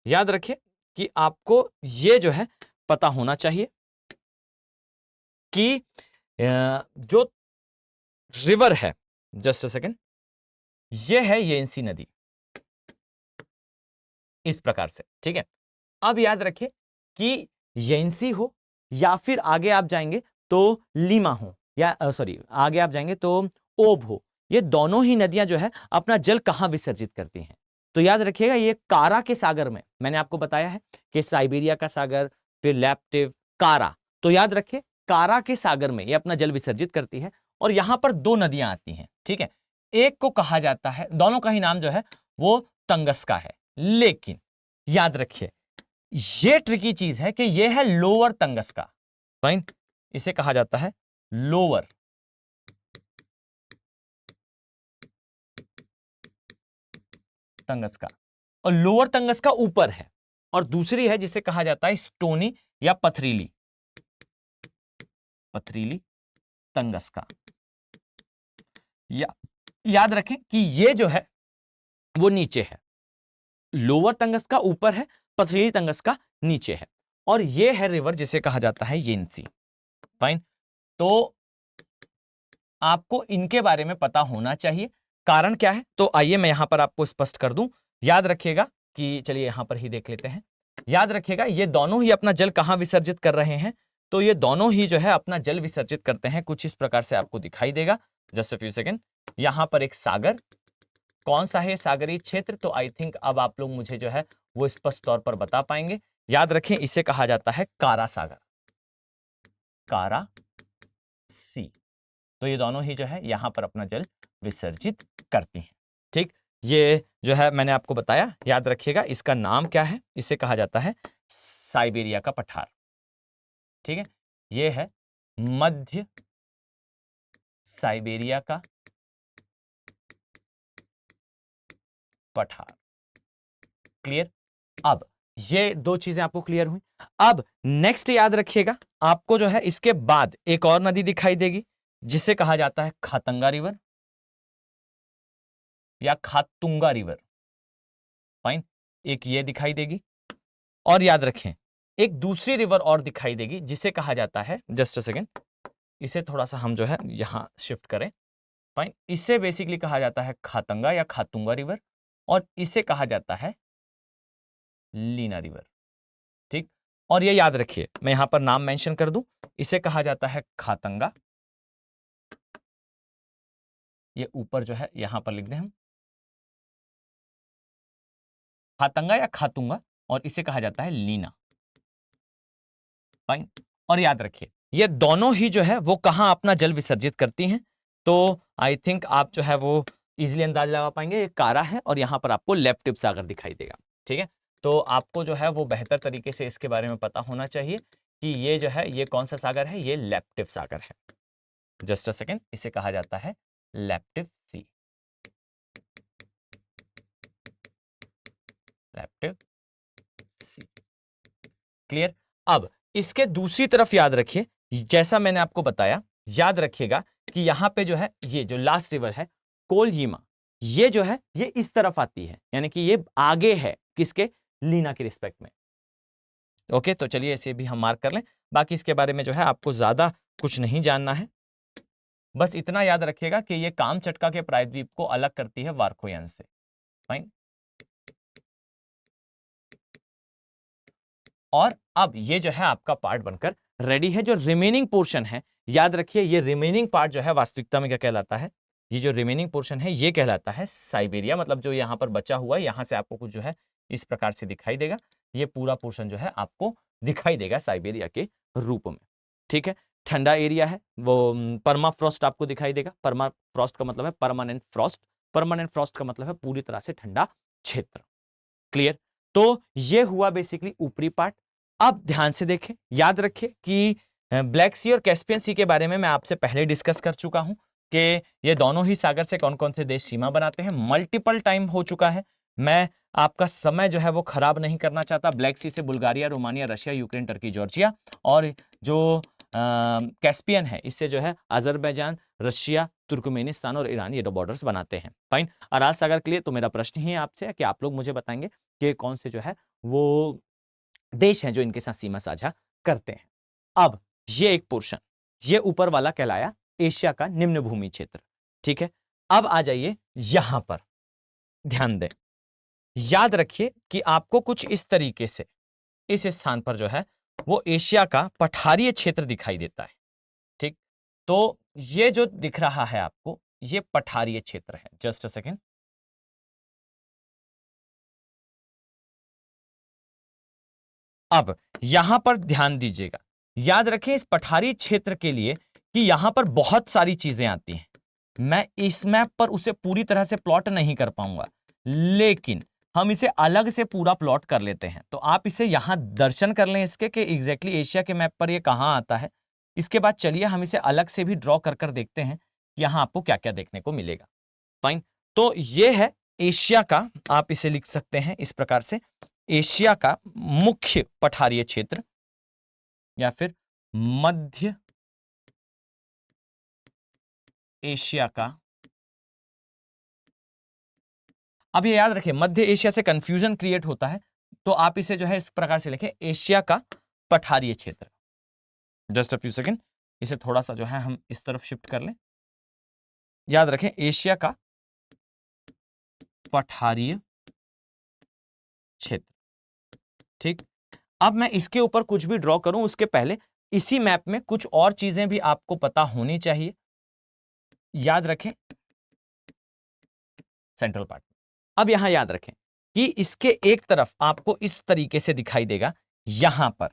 याद रखिए कि आपको ये जो है पता होना चाहिए कि जो रिवर है, जस्ट अ सेकेंड, ये है येंसी नदी इस प्रकार से। ठीक है, अब याद रखिए कि येंसी हो या फिर आगे आप जाएंगे तो लीमा हो, या सॉरी आगे आप जाएंगे तो ओब हो, ये दोनों ही नदियां जो है अपना जल कहां विसर्जित करती हैं। तो याद रखिएगा ये कारा के सागर में, मैंने आपको बताया है कि साइबेरिया का सागर, फिर लैप्टिव, कारा। तो याद रखिए कारा के सागर में ये अपना जल विसर्जित करती है और यहां पर दो नदियां आती हैं। ठीक है, एक को कहा जाता है, दोनों का ही नाम जो है वो तंगस्का है। लेकिन याद रखिए ये ट्रिकी चीज है कि ये है लोअर तंगस्का। फाइन, इसे कहा जाता है लोअर तंगस्का, और लोअर तंगस्का ऊपर है, और दूसरी है जिसे कहा जाता है स्टोनी या पथरीली। पथरीली तंगस्का। याद रखें कि ये जो है वो नीचे है, लोअर तंगस्का ऊपर है, पथरीली तंगस्का नीचे है, और ये है रिवर जिसे कहा जाता है येंसी। फाइन, तो आपको इनके बारे में पता होना चाहिए। कारण क्या है, तो आइए मैं यहां पर आपको स्पष्ट कर दूं। याद रखिएगा कि चलिए यहां पर ही देख लेते हैं। याद रखिएगा ये दोनों ही अपना जल कहां विसर्जित कर रहे हैं, तो ये दोनों ही जो है अपना जल विसर्जित करते हैं। कुछ इस प्रकार से आपको दिखाई देगा। Just a few second. यहां पर एक सागर, कौन सा है सागरीय क्षेत्र, तो आई थिंक अब आप लोग मुझे जो है वो स्पष्ट तौर पर बता पाएंगे। याद रखें इसे कहा जाता है कारा सागर, कारा सी। तो ये दोनों ही जो है यहां पर अपना जल विसर्जित करती हैं। ठीक, ये जो है मैंने आपको बताया। याद रखिएगा इसका नाम क्या है, इसे कहा जाता है साइबेरिया का पठार। ठीक है, ये है मध्य साइबेरिया का पठार। क्लियर। अब ये दो चीजें आपको क्लियर हुई। अब नेक्स्ट याद रखिएगा आपको जो है इसके बाद एक और नदी दिखाई देगी जिसे कहा जाता है खातंगा रिवर या खातुंगा रिवर। फाइन, एक ये दिखाई देगी, और याद रखें एक दूसरी रिवर और दिखाई देगी जिसे कहा जाता है, जस्ट अ सेकेंड, इसे थोड़ा सा हम जो है यहां शिफ्ट करें। फाइन, इसे बेसिकली कहा जाता है खातंगा या खातुंगा रिवर, और इसे कहा जाता है लीना रिवर। ठीक, और ये याद रखिए मैं यहां पर नाम मेंशन कर दूं, इसे कहा जाता है खातंगा, ये ऊपर जो है यहां पर लिख दें हम खातंगा या खातुंगा, और इसे कहा जाता है लीना। फाइन, और याद रखिए ये दोनों ही जो है वो कहां अपना जल विसर्जित करती हैं, तो आई थिंक आप जो है वो इजीली अंदाज लगा पाएंगे। ये कारा है और यहां पर आपको लेप्टिव सागर दिखाई देगा। ठीक है, तो आपको जो है वो बेहतर तरीके से इसके बारे में पता होना चाहिए कि ये जो है ये कौन सा सागर है, ये लेप्टिव सागर है। जस्ट अ सेकेंड, इसे कहा जाता है लेप्टिव सी, लेप्टिव सी। क्लियर। अब इसके दूसरी तरफ याद रखिए, जैसा मैंने आपको बताया, याद रखिएगा कि यहां पे जो है ये जो लास्ट रिवर है कोलयीमा, ये जो है ये इस तरफ आती है, यानी कि ये आगे है किसके, लीना के रिस्पेक्ट में। ओके, तो चलिए इसे भी हम मार्क कर लें। बाकी इसके बारे में जो है आपको ज्यादा कुछ नहीं जानना है, बस इतना याद रखिएगा कि ये कामचटका के प्रायद्वीप को अलग करती है वार्खोयन से। फाइन, और अब ये जो है आपका पार्ट बनकर रेडी है। जो रिमेनिंग पोर्शन है, याद रखिए ये रिमेनिंग पार्ट जो है वास्तविकता में क्या कहलाता है, ये जो रिमेनिंग पोर्शन है ये कहलाता है साइबेरिया। मतलब जो यहां पर बचा हुआ है, यहां से आपको कुछ जो है इस प्रकार से दिखाई देगा। ये पूरा पोर्शन जो है आपको दिखाई देगा साइबेरिया के रूप में। ठीक है, ठंडा एरिया है, वो परमाफ्रॉस्ट आपको दिखाई देगा। परमाफ्रॉस्ट का मतलब है परमानेंट फ्रॉस्ट, परमानेंट फ्रॉस्ट का मतलब है पूरी तरह से ठंडा क्षेत्र। क्लियर। तो ये हुआ बेसिकली ऊपरी पार्ट। अब ध्यान से देखें, याद रखिए कि ब्लैक सी और कैस्पियन सी के बारे में मैं आपसे पहले डिस्कस कर चुका हूं कि ये दोनों ही सागर से कौन कौन से देश सीमा बनाते हैं। मल्टीपल टाइम हो चुका है, मैं आपका समय जो है वो खराब नहीं करना चाहता। ब्लैक सी से Bulgaria, Romania, Russia, Ukraine, Turkey, Georgia, और जो कैस्पियन है इससे जो है अजरबैजान, रशिया, तुर्कमेनिस्तान और ईरान, ये दो बॉर्डर्स बनाते हैं। फाइन, अराल सागर के लिए तो मेरा प्रश्न ही है आपसे कि आप लोग मुझे बताएंगे कि कौन से जो है वो देश हैं जो इनके साथ सीमा साझा करते हैं। अब ये एक पोर्शन, ये ऊपर वाला कहलाया एशिया का निम्न भूमि क्षेत्र। ठीक है, अब आ जाइए यहां पर, ध्यान दें, याद रखिए कि आपको कुछ इस तरीके से इस स्थान पर जो है वो एशिया का पठारीय क्षेत्र दिखाई देता है। ठीक, तो ये जो दिख रहा है आपको, ये पठारीय क्षेत्र है। जस्ट अ सेकेंड, अब यहां पर ध्यान दीजिएगा, याद रखें इस पठारी क्षेत्र के लिए कि यहां पर बहुत सारी चीजें आती हैं। मैं इस मैप पर उसे पूरी तरह से प्लॉट नहीं कर पाऊंगा, लेकिन हम इसे अलग से पूरा प्लॉट कर लेते हैं। तो आप इसे यहां दर्शन कर लें इसके कि एग्जैक्टली एशिया के मैप पर ये कहां आता है। इसके बाद चलिए हम इसे अलग से भी ड्रॉ कर कर देखते हैं कि यहां आपको क्या क्या देखने को मिलेगा। फाइन, तो ये है एशिया का, आप इसे लिख सकते हैं इस प्रकार से, एशिया का मुख्य पठारीय क्षेत्र या फिर मध्य एशिया का, अब ये याद रखें मध्य एशिया से कंफ्यूजन क्रिएट होता है, तो आप इसे जो है इस प्रकार से लिखें, एशिया का पठारीय क्षेत्र। जस्ट अ फ्यू सेकेंड, इसे थोड़ा सा जो है हम इस तरफ शिफ्ट कर लें। याद रखें एशिया का पठारीय क्षेत्र। ठीक, अब मैं इसके ऊपर कुछ भी ड्रॉ करूं उसके पहले इसी मैप में कुछ और चीजें भी आपको पता होनी चाहिए। याद रखें सेंट्रल पार्ट। अब यहां याद रखें कि इसके एक तरफ आपको इस तरीके से दिखाई देगा, यहां पर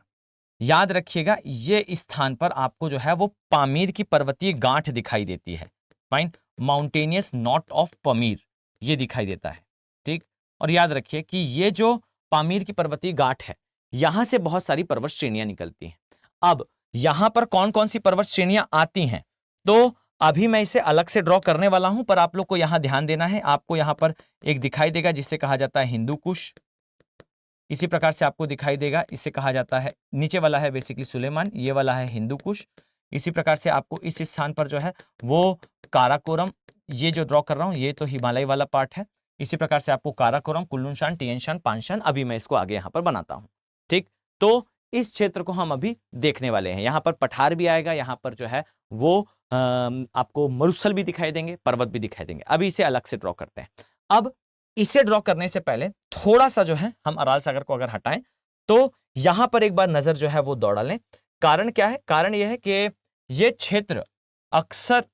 याद रखिएगा ये स्थान पर आपको जो है वो पामीर की पर्वतीय गांठ दिखाई देती है। Fine, mountainous not of Pamir ये दिखाई देता है। ठीक, और याद रखिए कि ये जो पामीर की पर्वतीय गांठ है, यहां से बहुत सारी पर्वत श्रेणियां निकलती हैं। अब यहां पर कौन कौन सी पर्वत श्रेणियां आती हैं, तो अभी मैं इसे अलग से ड्रॉ करने वाला हूं, पर आप लोग को यहां ध्यान देना है। आपको यहां पर एक दिखाई देगा जिसे कहा जाता है हिंदू कुश, इसी प्रकार से आपको दिखाई देगा, इसे कहा जाता है, नीचे वाला है बेसिकली सुलेमान, ये वाला है हिंदू कुश। इसी प्रकार से आपको इस स्थान पर जो है वो काराकोरम, ये जो ड्रॉ कर रहा हूं ये तो हिमालय वाला पार्ट है। इसी प्रकार से आपको काराकोरम, कुल्लुनशान, टियनशान, पानशान, अभी मैं इसको आगे यहां पर बनाता हूं। ठीक, तो इस क्षेत्र को हम अभी देखने वाले हैं। यहां पर पठार भी आएगा, यहां पर जो है वो आपको मरुस्थल भी दिखाई देंगे, पर्वत भी दिखाई देंगे। अभी इसे अलग से ड्रॉ करते हैं। अब इसे ड्रॉ करने से पहले थोड़ा सा जो है हम अराल सागर को अगर हटाएं तो यहां पर एक बार नजर जो है वो दौड़ा लें। कारण क्या है? कारण यह है कि यह क्षेत्र अक्सर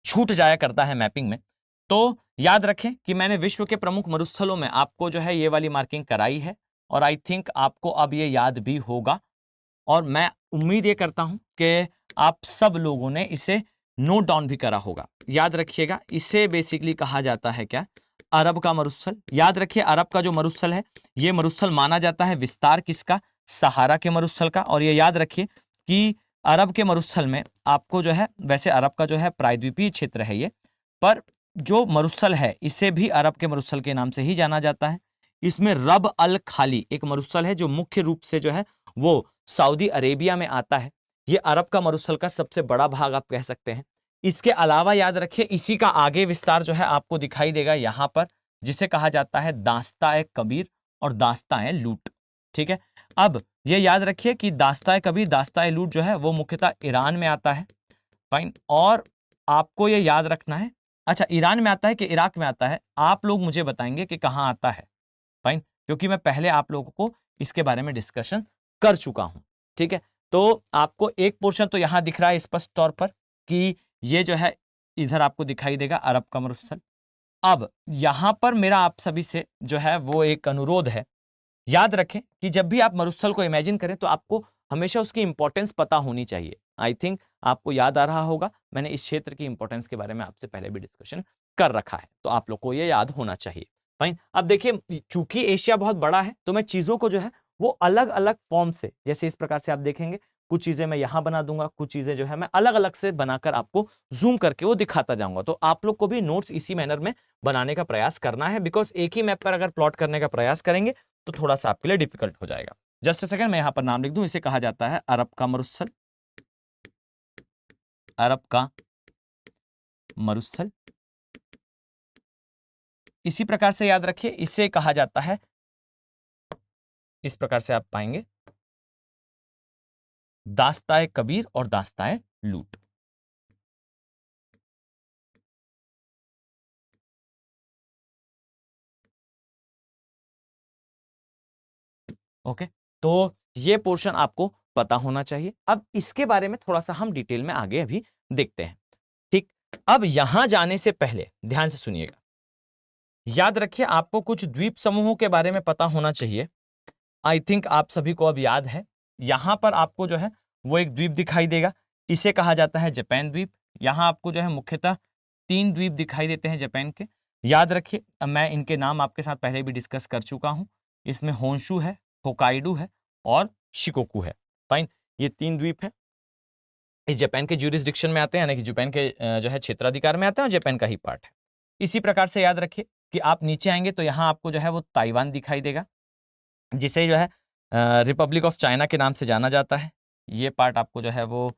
छूट जाया करता है मैपिंग में। तो याद रखें कि मैंने विश्व के प्रमुख मरुस्थलों में आपको जो है ये वाली मार्किंग कराई है, और आई थिंक आपको अब ये याद भी होगा, और मैं उम्मीद ये करता हूं कि आप सब लोगों ने इसे नोट डाउन भी करा होगा। याद रखिएगा इसे बेसिकली कहा जाता है क्या? अरब का मरुस्थल। याद रखिए अरब का जो मरुस्थल है, ये मरुस्थल माना जाता है विस्तार किसका? सहारा के मरुस्थल का। और ये याद रखिए कि अरब के मरुस्थल में आपको जो है, वैसे अरब का जो है प्रायद्वीपीय क्षेत्र है ये, पर जो मरुस्थल है इसे भी अरब के मरुस्थल के नाम से ही जाना जाता है। इसमें रब अल खाली एक मरुस्थल है जो मुख्य रूप से जो है वो सऊदी अरेबिया में आता है। ये अरब का मरुस्थल का सबसे बड़ा भाग आप कह सकते हैं। इसके अलावा याद रखिए इसी का आगे विस्तार जो है आपको दिखाई देगा यहां पर, जिसे कहा जाता है दास्ताए कबीर और दास्ताए लूट। ठीक है, अब ये याद रखिए कि दास्ताए कबीर, दास्ताए लूट जो है वो मुख्यतः ईरान में आता है। फाइन, और आपको ये याद रखना है, अच्छा ईरान में आता है कि इराक में आता है, आप लोग मुझे बताएंगे कि कहां आता है। फाइन, क्योंकि मैं पहले आप लोगों को इसके बारे में डिस्कशन कर चुका हूं। ठीक है, तो आपको एक पोर्शन तो यहां दिख रहा है स्पष्ट तौर पर कि ये जो है इधर आपको दिखाई देगा अरब का मरुस्थल। अब यहां पर मेरा आप सभी से जो है वो एक अनुरोध है, याद रखें कि जब भी आप मरुस्थल को इमेजिन करें तो आपको हमेशा उसकी इंपॉर्टेंस पता होनी चाहिए। आई थिंक आपको याद आ रहा होगा, मैंने इस क्षेत्र की इंपॉर्टेंस के बारे में आपसे पहले भी डिस्कशन कर रखा है, तो आप लोग को ये याद होना चाहिए। फाइन, अब देखिए चूंकि एशिया बहुत बड़ा है तो मैं चीजों को जो है वो अलग अलग फॉर्म से, जैसे इस प्रकार से आप देखेंगे कुछ चीजें मैं यहां बना दूंगा, कुछ चीजें जो है मैं अलग अलग से बनाकर आपको जूम करके वो दिखाता जाऊंगा। तो आप लोग को भी नोट्स इसी मैनर में बनाने का प्रयास करना है, बिकॉज एक ही मैप पर अगर प्लॉट करने का प्रयास करेंगे तो थोड़ा सा आपके लिए डिफिकल्ट हो जाएगा। जस्ट अ सेकंड, मैं यहां पर नाम लिख दूं, इसे कहा जाता है अरब का मरुस्थल। अरब का मरुस्थल। इसी प्रकार से याद रखिए इसे कहा जाता है, इस प्रकार से आप पाएंगे दास्ताए कबीर और दास्ताए लूट। ओके, तो ये पोर्शन आपको पता होना चाहिए। अब इसके बारे में थोड़ा सा हम डिटेल में आगे अभी देखते हैं। ठीक, अब यहां जाने से पहले ध्यान से सुनिएगा, याद रखिए आपको कुछ द्वीप समूहों के बारे में पता होना चाहिए। आई थिंक आप सभी को अब याद है, यहां पर आपको जो है वो एक द्वीप दिखाई देगा, इसे कहा जाता है जापान द्वीप। यहां आपको जो है मुख्यतः 3 द्वीप दिखाई देते हैं जापान के। याद रखिए मैं इनके नाम आपके साथ पहले भी डिस्कस कर चुका हूं। इसमें होन्शु है, होकाइडो है और शिकोकू है। फाइन, ये 3 द्वीप है, इस जापान के ज्यूरिसडिक्शन में आते हैं, यानी कि जापान के जो है क्षेत्राधिकार में आते हैं और जापान का ही पार्ट है। इसी प्रकार से याद रखिए कि आप नीचे आएंगे तो यहाँ आपको जो है वो ताइवान दिखाई देगा, जिसे जो है रिपब्लिक ऑफ चाइना के नाम से जाना जाता है। ये पार्ट आपको जो है वो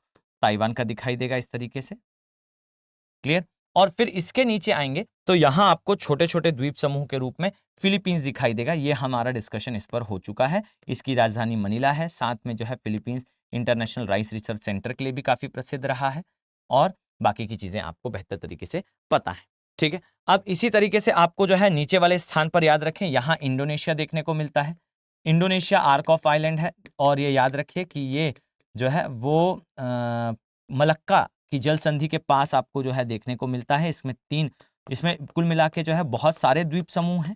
ताइवान का दिखाई देगा इस तरीके से। क्लियर। और फिर इसके नीचे आएंगे तो यहां आपको छोटे छोटे द्वीप समूह के रूप में फिलीपींस दिखाई देगा। ये हमारा डिस्कशन इस पर हो चुका है। इसकी राजधानी मनीला है, साथ में जो है Philippines international rice research centre के लिए भी काफी प्रसिद्ध रहा है, और बाकी की चीजें आपको बेहतर तरीके से पता है, ठीक है। अब इसी तरीके से आपको जो है नीचे वाले स्थान पर याद रखें, यहां इंडोनेशिया देखने को मिलता है। इंडोनेशिया आर्क ऑफ आइलैंड है, और ये याद रखिए कि ये जो है वो मलक्का की जल संधि के पास आपको जो है देखने को मिलता है। इसमें कुल मिला के जो है बहुत सारे द्वीप समूह हैं,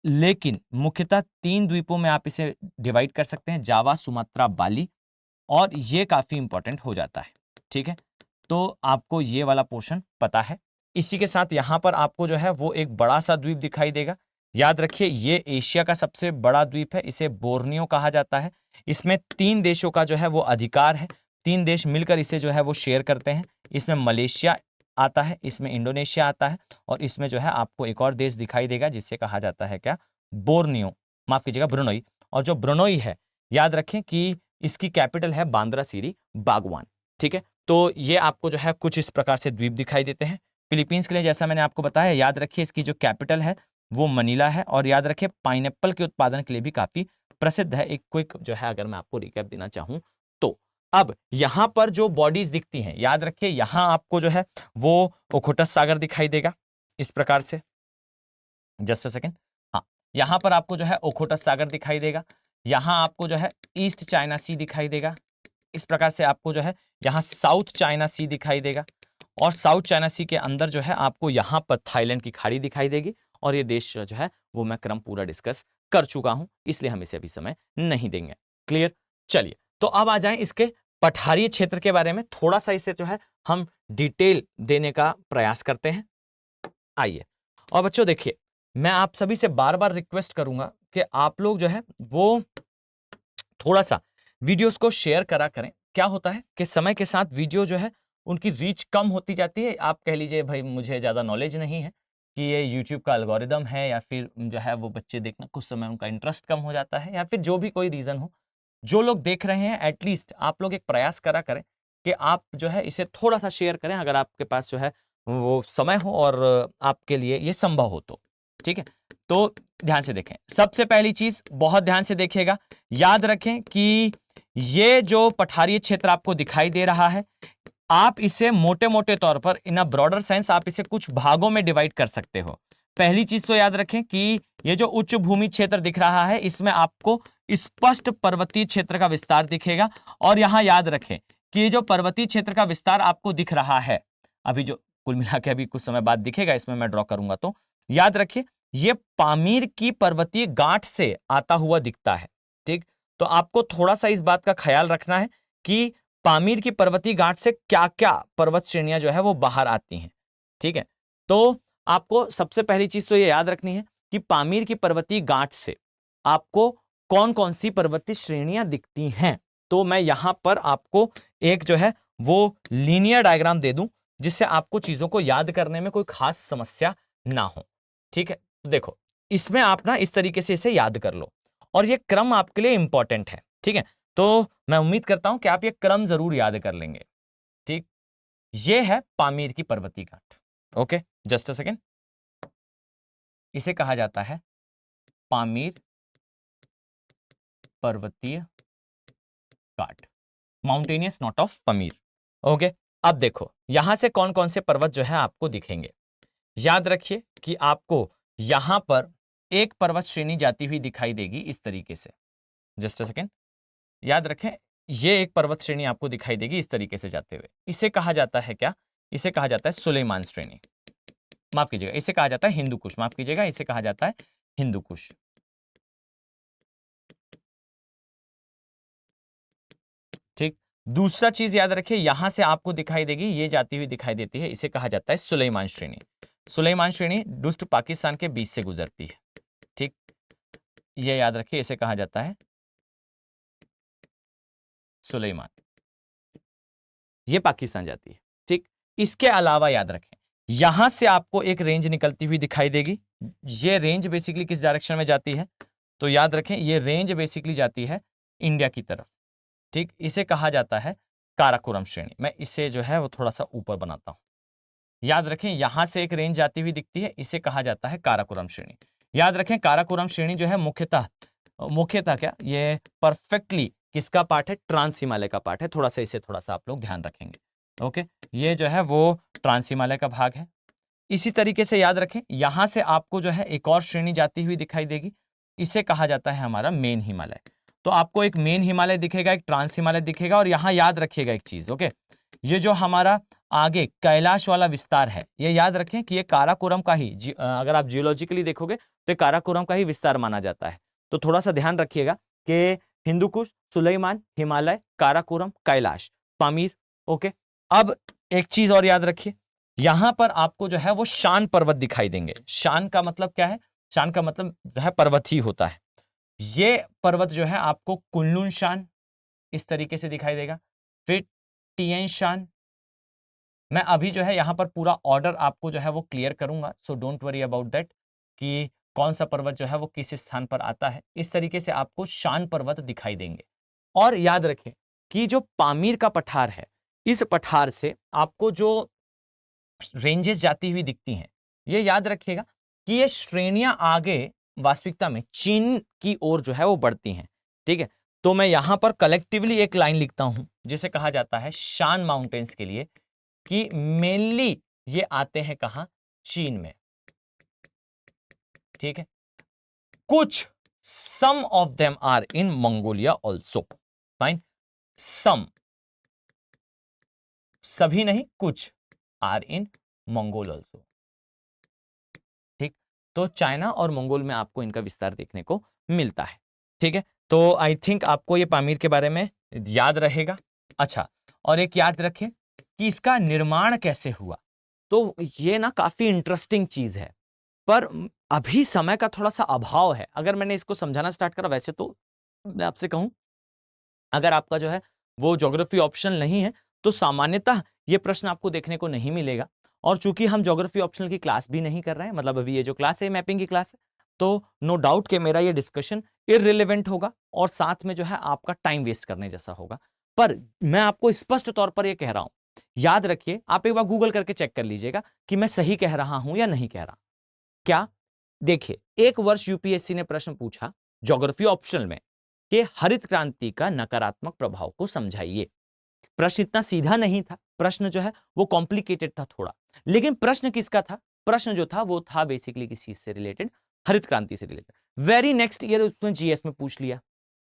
लेकिन मुख्यतः 3 द्वीपों में आप इसे डिवाइड कर सकते हैं, जावा, सुमात्रा, बाली, और ये काफी इंपॉर्टेंट हो जाता है, ठीक है। तो आपको ये वाला पोर्शन पता है। इसी के साथ यहां पर आपको जो है वो एक बड़ा सा द्वीप दिखाई देगा। याद रखिए ये एशिया का सबसे बड़ा द्वीप है, इसे बोर्नियो कहा जाता है। इसमें 3 देशों का जो है वो अधिकार है, 3 देश मिलकर इसे जो है वो शेयर करते हैं। इसमें मलेशिया आता है, इसमें इंडोनेशिया आता है, और इसमें जो है आपको एक और देश दिखाई देगा जिसे कहा जाता है क्या, बोर्नियो, माफ कीजिएगा ब्रुनोई। और जो ब्रुनोई है, याद रखें कि इसकी कैपिटल है बांद्रा सिरी बागवान, ठीक है। तो ये आपको जो है कुछ इस प्रकार से द्वीप दिखाई देते हैं। फिलीपींस के लिए जैसा मैंने आपको बताया, याद रखिए इसकी जो कैपिटल है वो मनीला है, और याद रखिए पाइनएप्पल के उत्पादन के लिए भी काफी प्रसिद्ध है। एक क्विक जो है अगर मैं आपको रिकैप देना चाहूं तो अब यहां पर जो बॉडीज दिखती हैं, याद रखिए यहां आपको जो है वो ओखोटस सागर दिखाई देगा इस प्रकार से। जस्ट अ सेकेंड, हाँ, यहां पर आपको जो है ओखोटस सागर दिखाई देगा। यहां आपको जो है ईस्ट चाइना सी दिखाई देगा। इस प्रकार से आपको जो है यहाँ साउथ चाइना सी दिखाई देगा, और साउथ चाइना सी के अंदर जो है आपको यहाँ पर थाईलैंड की खाड़ी दिखाई देगी। और ये देश जो है वो मैं क्रम पूरा डिस्कस कर चुका हूं, इसलिए हम इसे अभी समय नहीं देंगे। क्लियर। चलिए, तो अब आ जाएं इसके पठारीय क्षेत्र के बारे में, थोड़ा सा इसे जो है हम डिटेल देने का प्रयास करते हैं। आइए, और बच्चों देखिए, मैं आप सभी से बार बार रिक्वेस्ट करूंगा कि आप लोग जो है वो थोड़ा सा वीडियोस को शेयर करा करें। क्या होता है कि समय के साथ वीडियो जो है उनकी रीच कम होती जाती है। आप कह लीजिए भाई मुझे ज़्यादा नॉलेज नहीं है कि ये यूट्यूब का एल्गोरिदम है, या फिर जो है वो बच्चे देखना कुछ समय उनका इंटरेस्ट कम हो जाता है, या फिर जो भी कोई रीज़न हो। जो लोग देख रहे हैं एटलीस्ट आप लोग एक प्रयास करा करें कि आप जो है इसे थोड़ा सा शेयर करें, अगर आपके पास जो है वो समय हो और आपके लिए ये संभव हो तो, ठीक है। तो ध्यान से देखें, सबसे पहली चीज बहुत ध्यान से देखिएगा, याद रखें कि ये जो पठारीय क्षेत्र आपको दिखाई दे रहा है, आप इसे मोटे मोटे तौर पर इन अ ब्रॉडर सेंस आप इसे कुछ भागों में डिवाइड कर सकते हो। पहली चीज तो याद रखें कि ये जो उच्च भूमि क्षेत्र दिख रहा है, इसमें आपको स्पष्ट पर्वतीय क्षेत्र का विस्तार दिखेगा। और यहां याद रखें कि ये जो पर्वतीय क्षेत्र का विस्तार आपको दिख रहा है, अभी जो कुल मिला के अभी कुछ समय बाद दिखेगा, इसमें मैं ड्रॉ करूंगा, तो याद रखिए ये पामीर की पर्वतीय गांठ से आता हुआ दिखता है, ठीक। तो आपको थोड़ा सा इस बात का ख्याल रखना है कि पामीर की पर्वतीय गांठ से क्या क्या पर्वत श्रेणियां जो है वो बाहर आती हैं, ठीक है। तो आपको सबसे पहली चीज तो ये याद रखनी है कि पामीर की पर्वतीय गांठ से आपको कौन कौन सी पर्वतीय श्रेणियां दिखती हैं। तो मैं यहां पर आपको एक जो है वो लीनियर डायग्राम दे दूं, जिससे आपको चीजों को याद करने में कोई खास समस्या ना हो, ठीक है। तो देखो, इसमें आप ना इस तरीके से इसे याद कर लो, और ये क्रम आपके लिए इंपॉर्टेंट है, ठीक है। तो मैं उम्मीद करता हूं कि आप ये क्रम जरूर याद कर लेंगे, ठीक। ये है पामीर की पर्वतीय गांठ, ओके, जस्ट अ सेकेंड। इसे कहा जाता है पामीर पर्वतीय गांठ, mountainous not of Pamir, okay. अब देखो यहां से कौन कौन से पर्वत जो है आपको दिखेंगे। याद रखिए कि आपको यहां पर एक पर्वत श्रेणी जाती हुई दिखाई देगी इस तरीके से, जस्ट अ सेकेंड। याद रखें ये एक पर्वत श्रेणी आपको दिखाई देगी इस तरीके से जाते हुए। इसे कहा जाता है क्या, इसे कहा जाता है सुलेमान श्रेणी, माफ कीजिएगा, इसे कहा जाता है हिंदू कुश, माफ कीजिएगा, इसे कहा जाता है हिंदू कुश, ठीक। दूसरा चीज याद रखिए, यहां से आपको दिखाई देगी, ये जाती हुई दिखाई देती है, इसे कहा जाता है सुलेमान श्रेणी। सुलेमान श्रेणी दुष्ट पाकिस्तान के बीच से गुजरती है, ठीक। ये याद रखिए, इसे कहा जाता है सुलेमान, ये पाकिस्तान जाती है, ठीक। इसके अलावा याद रखें यहां से आपको एक रेंज निकलती हुई दिखाई देगी। ये रेंज बेसिकली किस डायरेक्शन में जाती है, तो याद रखें ये रेंज बेसिकली जाती है इंडिया की तरफ, ठीक। इसे कहा जाता है काराकोरम श्रेणी। मैं इसे जो है वो थोड़ा सा ऊपर बनाता हूं, याद रखें यहां से एक रेंज जाती हुई दिखती है, इसे कहा जाता है काराकोरम श्रेणी। याद रखें काराकोरम श्रेणी जो है मुख्यतः क्या ये परफेक्टली किसका पार्ट है, ट्रांस हिमालय का पार्ट है। थोड़ा सा इसे थोड़ा सा आप लोग ध्यान रखेंगे। ओके, ये जो है वो ट्रांस हिमालय का भाग है। इसी तरीके से याद रखें यहां से आपको जो है एक और श्रेणी जाती हुई दिखाई देगी, इसे कहा जाता है हमारा मेन हिमालय। तो आपको एक मेन हिमालय दिखेगा, एक ट्रांस हिमालय दिखेगा, और यहां याद रखिएगा एक चीज। ओके, ये जो हमारा आगे कैलाश वाला विस्तार है, ये याद रखें कि ये काराकोरम का ही अगर आप जियोलॉजिकली देखोगे तो काराकोरम का ही विस्तार माना जाता है। तो थोड़ा सा ध्यान रखिएगा कि हिंदू कुश, सुलेमान, हिमालय, काराकोरम, कैलाश, पामीर। ओके, अब एक चीज और याद रखिए, यहां पर आपको जो है वो शान पर्वत दिखाई देंगे। शान का मतलब क्या है, शान का मतलब जो है पर्वत ही होता है। ये पर्वत जो है आपको कुनलुन शान इस तरीके से दिखाई देगा, फिर टिएन शान। मैं अभी जो है यहां पर पूरा ऑर्डर आपको जो है वो क्लियर करूंगा, so don't worry about that कि कौन सा पर्वत जो है वो किस स्थान पर आता है। इस तरीके से आपको शान पर्वत दिखाई देंगे। और याद रखें कि जो पामीर का पठार है, इस पठार से आपको जो रेंजेस जाती हुई दिखती हैं, ये याद रखिएगा कि ये श्रेणियां आगे वास्तविकता में चीन की ओर जो है वो बढ़ती हैं। ठीक है, तो मैं यहां पर कलेक्टिवली एक लाइन लिखता हूं जिसे कहा जाता है शान माउंटेन्स के लिए, कि मेनली ये आते हैं कहां, चीन में। ठीक है, कुछ some of them are in Mongolia also. Fine, some, सभी नहीं, कुछ, आर इन मंगोल ऑल्सो। ठीक, तो चाइना और मंगोल में आपको इनका विस्तार देखने को मिलता है। ठीक है, तो आई थिंक आपको ये पामीर के बारे में याद रहेगा। अच्छा, और एक याद रखें कि इसका निर्माण कैसे हुआ। तो ये ना काफी इंटरेस्टिंग चीज है, पर अभी समय का थोड़ा सा अभाव है। अगर मैंने इसको समझाना स्टार्ट करा, वैसे तो मैं आपसे कहूं अगर आपका जो है वो ज्योग्राफी ऑप्शनल नहीं है तो सामान्यतः ये प्रश्न आपको देखने को नहीं मिलेगा। और चूंकि हम ज्योग्राफी ऑप्शनल की क्लास भी नहीं कर रहे हैं, मतलब अभी ये जो क्लास है मैपिंग की क्लास है, तो नो डाउट कि मेरा ये डिस्कशन इररिलेवेंट होगा और साथ में जो है आपका टाइम वेस्ट करने जैसा होगा। पर मैं आपको स्पष्ट तौर पर ये कह रहा हूं, याद रखिए, आप एक बार गूगल करके चेक कर लीजिएगा कि मैं सही कह रहा हूं या नहीं कह रहा। क्या, देखिए, एक वर्ष यूपीएससी ने प्रश्न पूछा ज्योग्राफी ऑप्शनल में कि हरित क्रांति का नकारात्मक प्रभाव को समझाइए। प्रश्न इतना सीधा नहीं था, प्रश्न जो है वो कॉम्प्लिकेटेड था थोड़ा, लेकिन प्रश्न किसका था, प्रश्न जो था वो था बेसिकली किस चीज से रिलेटेड, हरित क्रांति से रिलेटेड। वेरी नेक्स्ट ईयर उसने जीएस में पूछ लिया।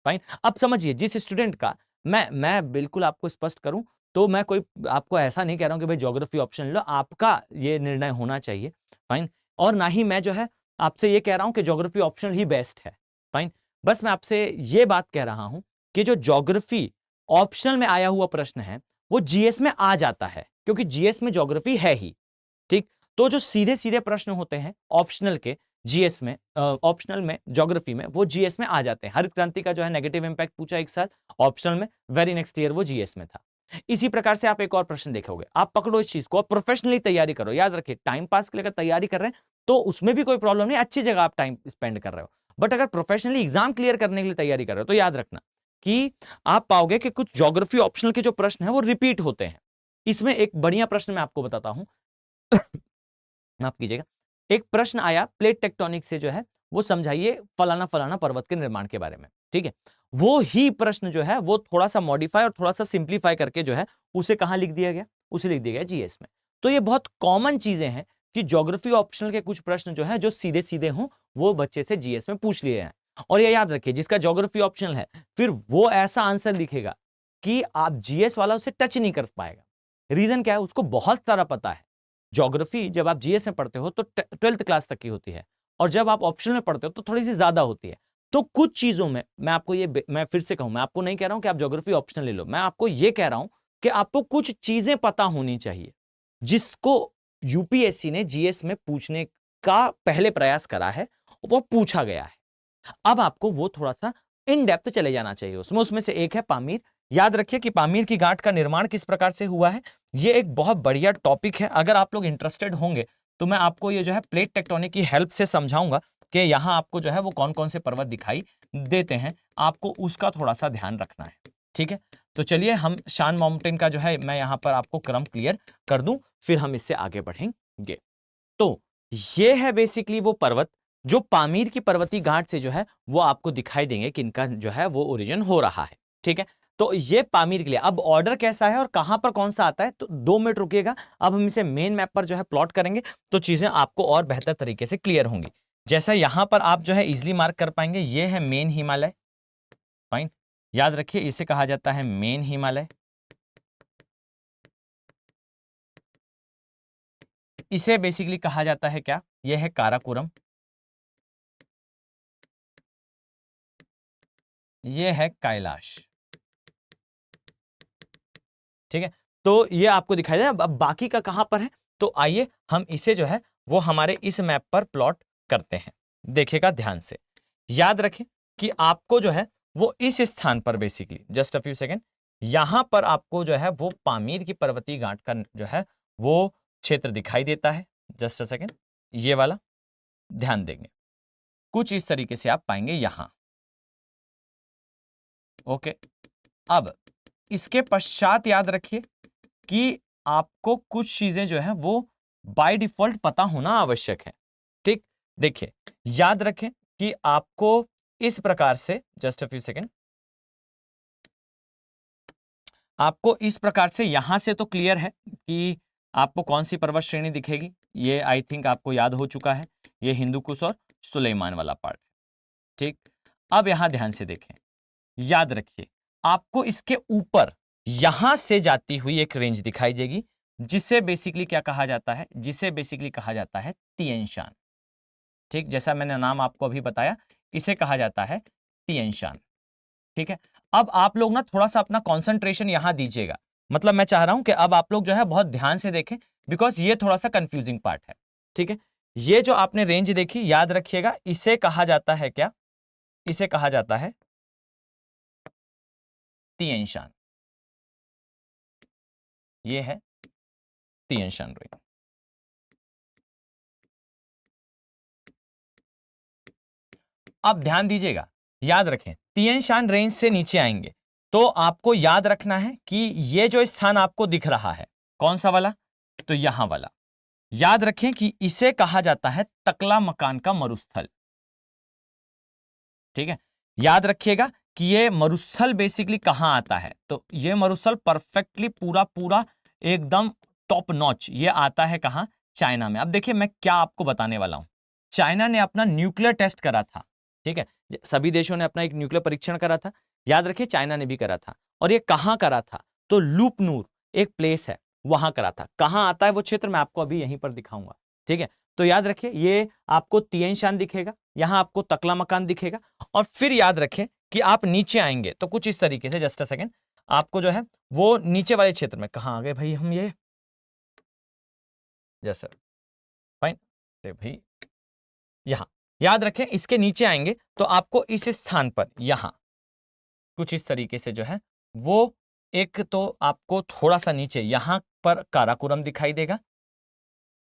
फाइन, अब समझिए जिस स्टूडेंट का मैं बिल्कुल आपको स्पष्ट करूं तो मैं कोई आपको ऐसा नहीं कह रहा हूं कि भाई ज्योग्राफी ऑप्शन लो, आपका ये निर्णय होना चाहिए। फाइन, और ना ही मैं जो है आपसे ये कह रहा हूं कि ज्योग्राफी ऑप्शनल ही बेस्ट है। फाइन, बस मैं आपसे ये बात कह रहा हूं कि जो ज्योग्राफी ऑप्शनल में आया हुआ प्रश्न है वो जीएस में आ जाता है, क्योंकि जीएस में ज्योग्राफी है ही। ठीक, तो जो सीधे सीधे प्रश्न होते हैं ऑप्शनल के जीएस में, ऑप्शनल में ज्योग्राफी में, वो जीएस में आ जाते हैं। हरित क्रांति का जो है नेगेटिव इंपैक्ट पूछा एक साल ऑप्शनल में, वेरी नेक्स्ट ईयर वो जीएस में था। इसी प्रकार से आप एक और प्रश्न देखोगे, आप पकड़ो इस चीज को, प्रोफेशनली तैयारी करो। याद रखिए, टाइम पास के लिए तैयारी कर रहे हैं तो उसमें भी कोई प्रॉब्लम नहीं, अच्छी जगह आप टाइम स्पेंड कर रहे हो। बट अगर प्रोफेशनली एग्जाम क्लियर करने के लिए तैयारी कर रहे हो तो याद रखना कि आप पाओगे कि कुछ ज्योग्राफी ऑप्शनल के जो प्रश्न है वो रिपीट होते हैं। इसमें एक बढ़िया प्रश्न मैं आपको बताता हूं माफ कीजिएगा, एक प्रश्न आया प्लेट टेक्टोनिक से जो है वो समझाइए फलाना फलाना पर्वत के निर्माण के बारे में। ठीक है, वो ही प्रश्न जो है वो थोड़ा सा मॉडिफाई और थोड़ा सा सिंप्लीफाई करके जो है उसे कहां लिख दिया गया, उसे लिख दिया गया जीएस में। तो ये बहुत कॉमन चीजें हैं कि ज्योग्राफी ऑप्शनल के कुछ प्रश्न जो है जो सीधे सीधे हों वो बच्चे से जीएस में पूछ लिए हैं। और ये याद रखिए, जिसका ज्योग्राफी ऑप्शनल है फिर वो ऐसा आंसर लिखेगा कि आप जीएस वाला उसे टच नहीं कर पाएगा। रीजन क्या है, उसको बहुत सारा पता है। ज्योग्राफी जब आप जीएस में पढ़ते हो तो 12th क्लास तक की होती है, और जब आप ऑप्शनल में पढ़ते हो तो थोड़ी सी ज्यादा होती है। तो कुछ चीजों में मैं आपको मैं फिर से कहूं, मैं आपको नहीं कह रहा हूं कि आप ज्योग्राफी ऑप्शनल ले लो, मैं आपको ये कह रहा हूं कि आपको कुछ चीजें पता होनी चाहिए जिसको यूपीएससी ने जीएस में पूछने का पहले प्रयास करा है, वो पूछा गया है। अब आपको वो थोड़ा सा इन डेप्थ चले जाना चाहिए उसमें से एक है पामीर। याद रखिए कि पामीर की गांठ का निर्माण किस प्रकार से हुआ है, ये एक बहुत बढ़िया टॉपिक है। अगर आप लोग इंटरेस्टेड होंगे तो मैं आपको ये जो है प्लेट टेक्टोनिक की हेल्प से समझाऊंगा कि यहां आपको जो है वो कौन कौन से पर्वत दिखाई देते हैं, आपको उसका थोड़ा सा ध्यान रखना है। ठीक है, तो चलिए हम शान माउंटेन का जो है मैं यहाँ पर आपको क्रम क्लियर कर दूं, फिर हम इससे आगे बढ़ेंगे। तो ये है बेसिकली वो पर्वत जो पामीर की पर्वतीय घाट से जो है वो आपको दिखाई देंगे कि इनका जो है वो ओरिजिन हो रहा है। ठीक है, तो ये पामीर के लिए अब ऑर्डर कैसा है और कहां पर कौन सा आता है, तो 2 मिनट रुकिएगा, अब हम इसे मेन मैप पर जो है प्लॉट करेंगे तो चीजें आपको और बेहतर तरीके से क्लियर होंगी। जैसा यहां पर आप जो है इजिली मार्क कर पाएंगे, ये है मेन हिमालय। फाइन, याद रखिए इसे कहा जाता है मेन हिमालय। इसे बेसिकली कहा जाता है क्या, यह है काराकोरम, यह है कैलाश। ठीक है, तो ये आपको दिखाई दे। अब बाकी का कहां पर है, तो आइए हम इसे जो है वो हमारे इस मैप पर प्लॉट करते हैं। देखिएगा ध्यान से, याद रखें कि आपको जो है वो इस स्थान पर basically just a few second, यहां पर आपको जो है वो पामीर की पर्वतीय घाट का जो है वो क्षेत्र दिखाई देता है। जस्ट अ सेकेंड, ये वाला ध्यान देंगे, कुछ इस तरीके से आप पाएंगे यहां। ओके, अब इसके पश्चात याद रखिए कि आपको कुछ चीजें जो है वो बाय डिफॉल्ट पता होना आवश्यक है। ठीक, देखिए याद रखें कि आपको इस प्रकार से जस्ट अ फ्यू सेकेंड, आपको इस प्रकार से यहां से तो क्लियर है कि आपको कौन सी पर्वत श्रेणी दिखेगी। ये आई थिंक आपको याद हो चुका है, ये हिंदू कुश और सुलेमान वाला पार्ट है। ठीक, अब यहां ध्यान से देखें, याद रखिए आपको इसके ऊपर यहां से जाती हुई एक रेंज दिखाई देगी जिसे बेसिकली क्या कहा जाता है, जिसे बेसिकली कहा जाता है तिएन शान। ठीक, जैसा मैंने नाम आपको अभी बताया, इसे कहा जाता है तिएन शान। ठीक है, अब आप लोग ना थोड़ा सा अपना कंसंट्रेशन यहां दीजिएगा, मतलब मैं चाह रहा हूं कि अब आप लोग जो है बहुत ध्यान से देखें, बिकॉज ये थोड़ा सा कंफ्यूजिंग पार्ट है। ठीक है, ये जो आपने रेंज देखी, याद रखिएगा इसे कहा जाता है क्या, इसे कहा जाता है तिएन शान। ये है तिएन शान रेंज। अब ध्यान दीजिएगा, याद रखें तिएन शान रेंज से नीचे आएंगे तो आपको याद रखना है कि ये जो स्थान आपको दिख रहा है, कौन सा वाला, तो यहां वाला, याद रखें कि इसे कहा जाता है तकला मकान का मरुस्थल। ठीक है, याद रखिएगा कि ये मरुस्थल बेसिकली कहां आता है, तो ये मरुस्थल परफेक्टली पूरा पूरा एकदम टॉप नॉच ये आता है कहां, चाइना में। अब देखिए मैं क्या आपको बताने वाला हूं, चाइना ने अपना न्यूक्लियर टेस्ट करा था। ठीक है, सभी देशों ने अपना एक न्यूक्लियर परीक्षण करा था, याद रखिए चाइना ने भी करा था। और ये कहां करा था, तो लूपनूर एक प्लेस है वहां करा था। कहां आता है वो क्षेत्र मैं आपको अभी यहीं पर दिखाऊंगा। ठीक है, तो याद रखिए ये आपको तिएन शान दिखेगा, यहां आपको तकला मकान दिखेगा, और फिर याद रखें कि आप नीचे आएंगे तो कुछ इस तरीके से, जस्ट अ सेकेंड, आपको जो है वो नीचे वाले क्षेत्र में, कहां आ गए भाई हम, ये जैसे फाइन भाई, यहां याद रखें इसके नीचे आएंगे तो आपको इस स्थान पर यहां कुछ इस तरीके से जो है वो एक तो आपको थोड़ा सा नीचे यहां पर काराकोरम दिखाई देगा।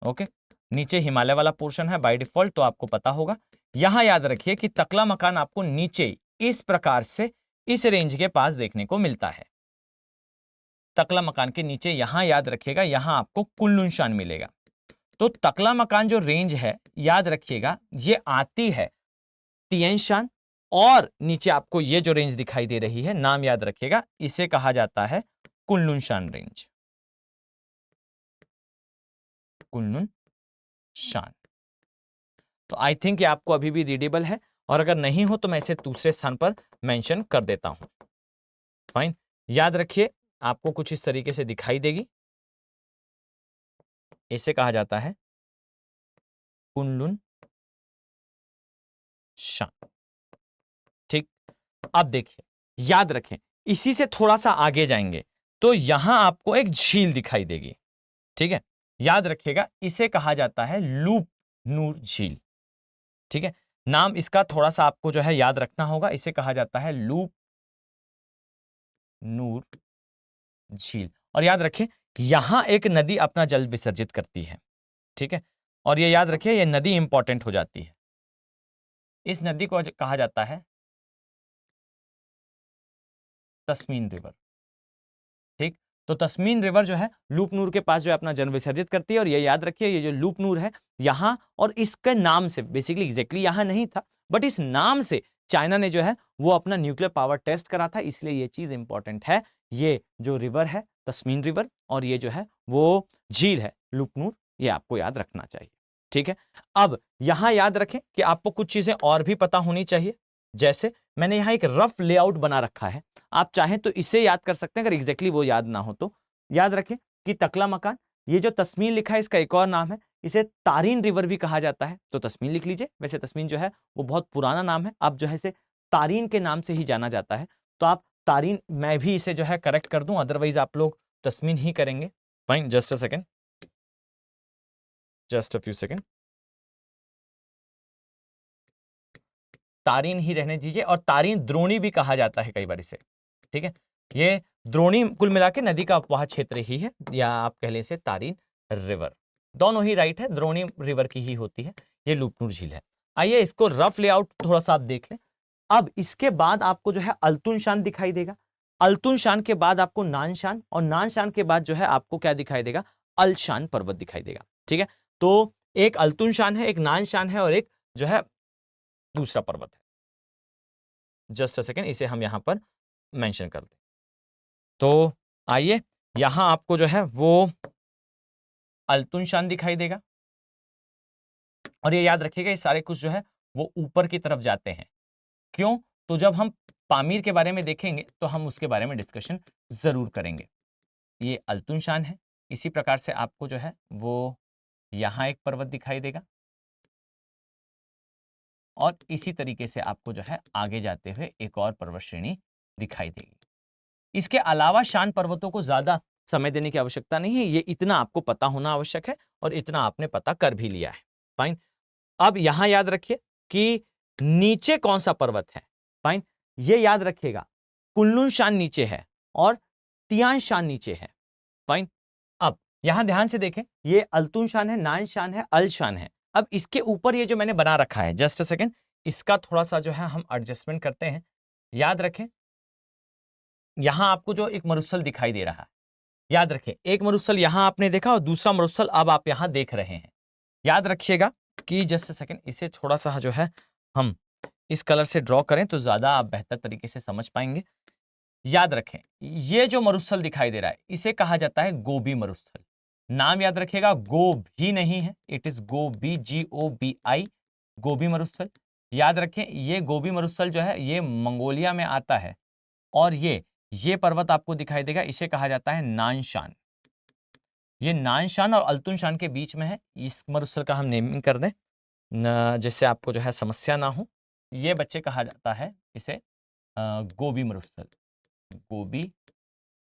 ओके, नीचे हिमालय वाला पोर्शन है बाय डिफॉल्ट, तो आपको पता होगा। यहां याद रखिए कि तकला मकान आपको नीचे इस प्रकार से इस रेंज के पास देखने को मिलता है। तकला मकान के नीचे यहां याद रखिएगा यहां आपको कुल्लू शान मिलेगा। तो तकला मकान जो रेंज है याद रखिएगा ये आती है तिएन शान, और नीचे आपको ये जो रेंज दिखाई दे रही है, नाम याद रखिएगा, इसे कहा जाता है कुल्लू शान रेंज। कुल्लू शान, तो आई थिंक ये आपको अभी भी रीडेबल है, और अगर नहीं हो तो मैं इसे दूसरे स्थान पर मेंशन कर देता हूं। फाइन, याद रखिए आपको कुछ इस तरीके से दिखाई देगी, इसे कहा जाता है कुनलुन शान। ठीक, अब देखिए याद रखें इसी से थोड़ा सा आगे जाएंगे तो यहां आपको एक झील दिखाई देगी। ठीक है, याद रखिएगा इसे कहा जाता है लूप नूर झील। ठीक है, नाम इसका थोड़ा सा आपको जो है याद रखना होगा, इसे कहा जाता है लूप नूर झील। और याद रखें यहां एक नदी अपना जल विसर्जित करती है। ठीक है, और ये याद रखिए ये नदी इंपॉर्टेंट हो जाती है। इस नदी को कहा जाता है तस्मीन रिवर। ठीक, तो तस्मीन रिवर जो है लूप नूर के पास जो है अपना जन्म विसर्जित करती है। और ये याद रखिए, ये जो लूप नूर है यहाँ और इसके नाम से, बेसिकली एग्जैक्टली यहाँ नहीं था, बट इस नाम से चाइना ने जो है वो अपना न्यूक्लियर पावर टेस्ट करा था, इसलिए ये चीज इंपॉर्टेंट है। ये जो रिवर है तस्मीन रिवर, और ये जो है वो झील है लूप नूर, ये आपको याद रखना चाहिए। ठीक है, अब यहां याद रखें कि आपको कुछ चीजें और भी पता होनी चाहिए। जैसे मैंने यहां एक रफ लेआउट बना रखा है, आप चाहें तो इसे याद कर सकते हैं अगर एग्जैक्टली वो याद ना हो तो। याद रखें कि तकला मकान, ये जो तस्मीन लिखा है इसका एक और नाम है, इसे तारीन रिवर भी कहा जाता है, तो तस्मीन लिख लीजिए। वैसे तस्मीन जो है वो बहुत पुराना नाम है, अब जो है इसे तारीन के नाम से ही जाना जाता है, तो आप तारीन, मैं भी इसे जो है करेक्ट कर दूं, अदरवाइज आप लोग तस्मीन ही करेंगे। Fine, just a second, just a few second, तारीन ही रहने दीजिए। और तारीन द्रोणी भी कहा जाता है कई बार इसे। ठीक है, ये द्रोणी कुल मिला के नदी का अपवाह क्षेत्र ही है, या आप कह लें इसे तारीन रिवर, दोनों ही राइट है, द्रोणी रिवर की ही होती है, ये लूपनूर झील है। आइए इसको रफ लेआउट थोड़ा सा आप देख लें। अब इसके बाद आपको जो है अल्तुन शान दिखाई देगा, अल्तुन शान के बाद आपको नानशान, और नानशान के बाद जो है आपको क्या दिखाई देगा, अलशान पर्वत दिखाई देगा। ठीक है, तो एक अल्तुन शान है, एक नानशान है, और एक जो है दूसरा पर्वत है। जस्ट अ सेकेंड, इसे हम यहां पर मेंशन कर दें। तो आइए यहां आपको जो है वो अल्तुन शान दिखाई देगा, और ये याद रखिएगा ये सारे कुछ जो है वो ऊपर की तरफ जाते हैं। क्यों? तो जब हम पामीर के बारे में देखेंगे तो हम उसके बारे में डिस्कशन जरूर करेंगे। ये अल्तुन शान है, इसी प्रकार से आपको जो है वो यहां एक पर्वत दिखाई देगा, और इसी तरीके से आपको जो है आगे जाते हुए एक और पर्वत श्रेणी दिखाई देगी। इसके अलावा शान पर्वतों को ज्यादा समय देने की आवश्यकता नहीं है, ये इतना आपको पता होना आवश्यक है, और इतना आपने पता कर भी लिया है। फाइन, अब यहां याद रखिए कि नीचे कौन सा पर्वत है। फाइन, ये याद रखिएगा, कुल्लून शान नीचे है और तियान शान नीचे है। फाइन, अब यहां ध्यान से देखें, ये अल्तुन शान है, नान शान है, अल शान है। अब इसके ऊपर ये जो मैंने बना रखा है, जस्ट अ सेकेंड, इसका थोड़ा सा जो है हम एडजस्टमेंट करते हैं। याद रखें, यहां आपको जो एक मरुस्थल दिखाई दे रहा है, याद रखें एक मरुस्थल यहां आपने देखा और दूसरा मरुस्थल अब आप यहां देख रहे हैं। याद रखिएगा कि जस्ट अ सेकेंड, इसे थोड़ा सा जो है हम इस कलर से ड्रॉ करें तो ज्यादा आप बेहतर तरीके से समझ पाएंगे। याद रखें, ये जो मरुस्थल दिखाई दे रहा है इसे कहा जाता है गोबी मरुस्थल। नाम याद रखिएगा, गोभी नहीं है, इट इज गोबी, GOBI, गोबी मरुस्थल। याद रखें ये गोबी मरुस्थल जो है ये मंगोलिया में आता है, और ये पर्वत आपको दिखाई देगा, इसे कहा जाता है नानशान। ये नानशान और अल्तुन शान के बीच में है, इस मरुस्थल का हम नेमिंग कर दें जिससे आपको जो है समस्या ना हो। ये बच्चे कहा जाता है इसे गोबी मरुस्थल, गोबी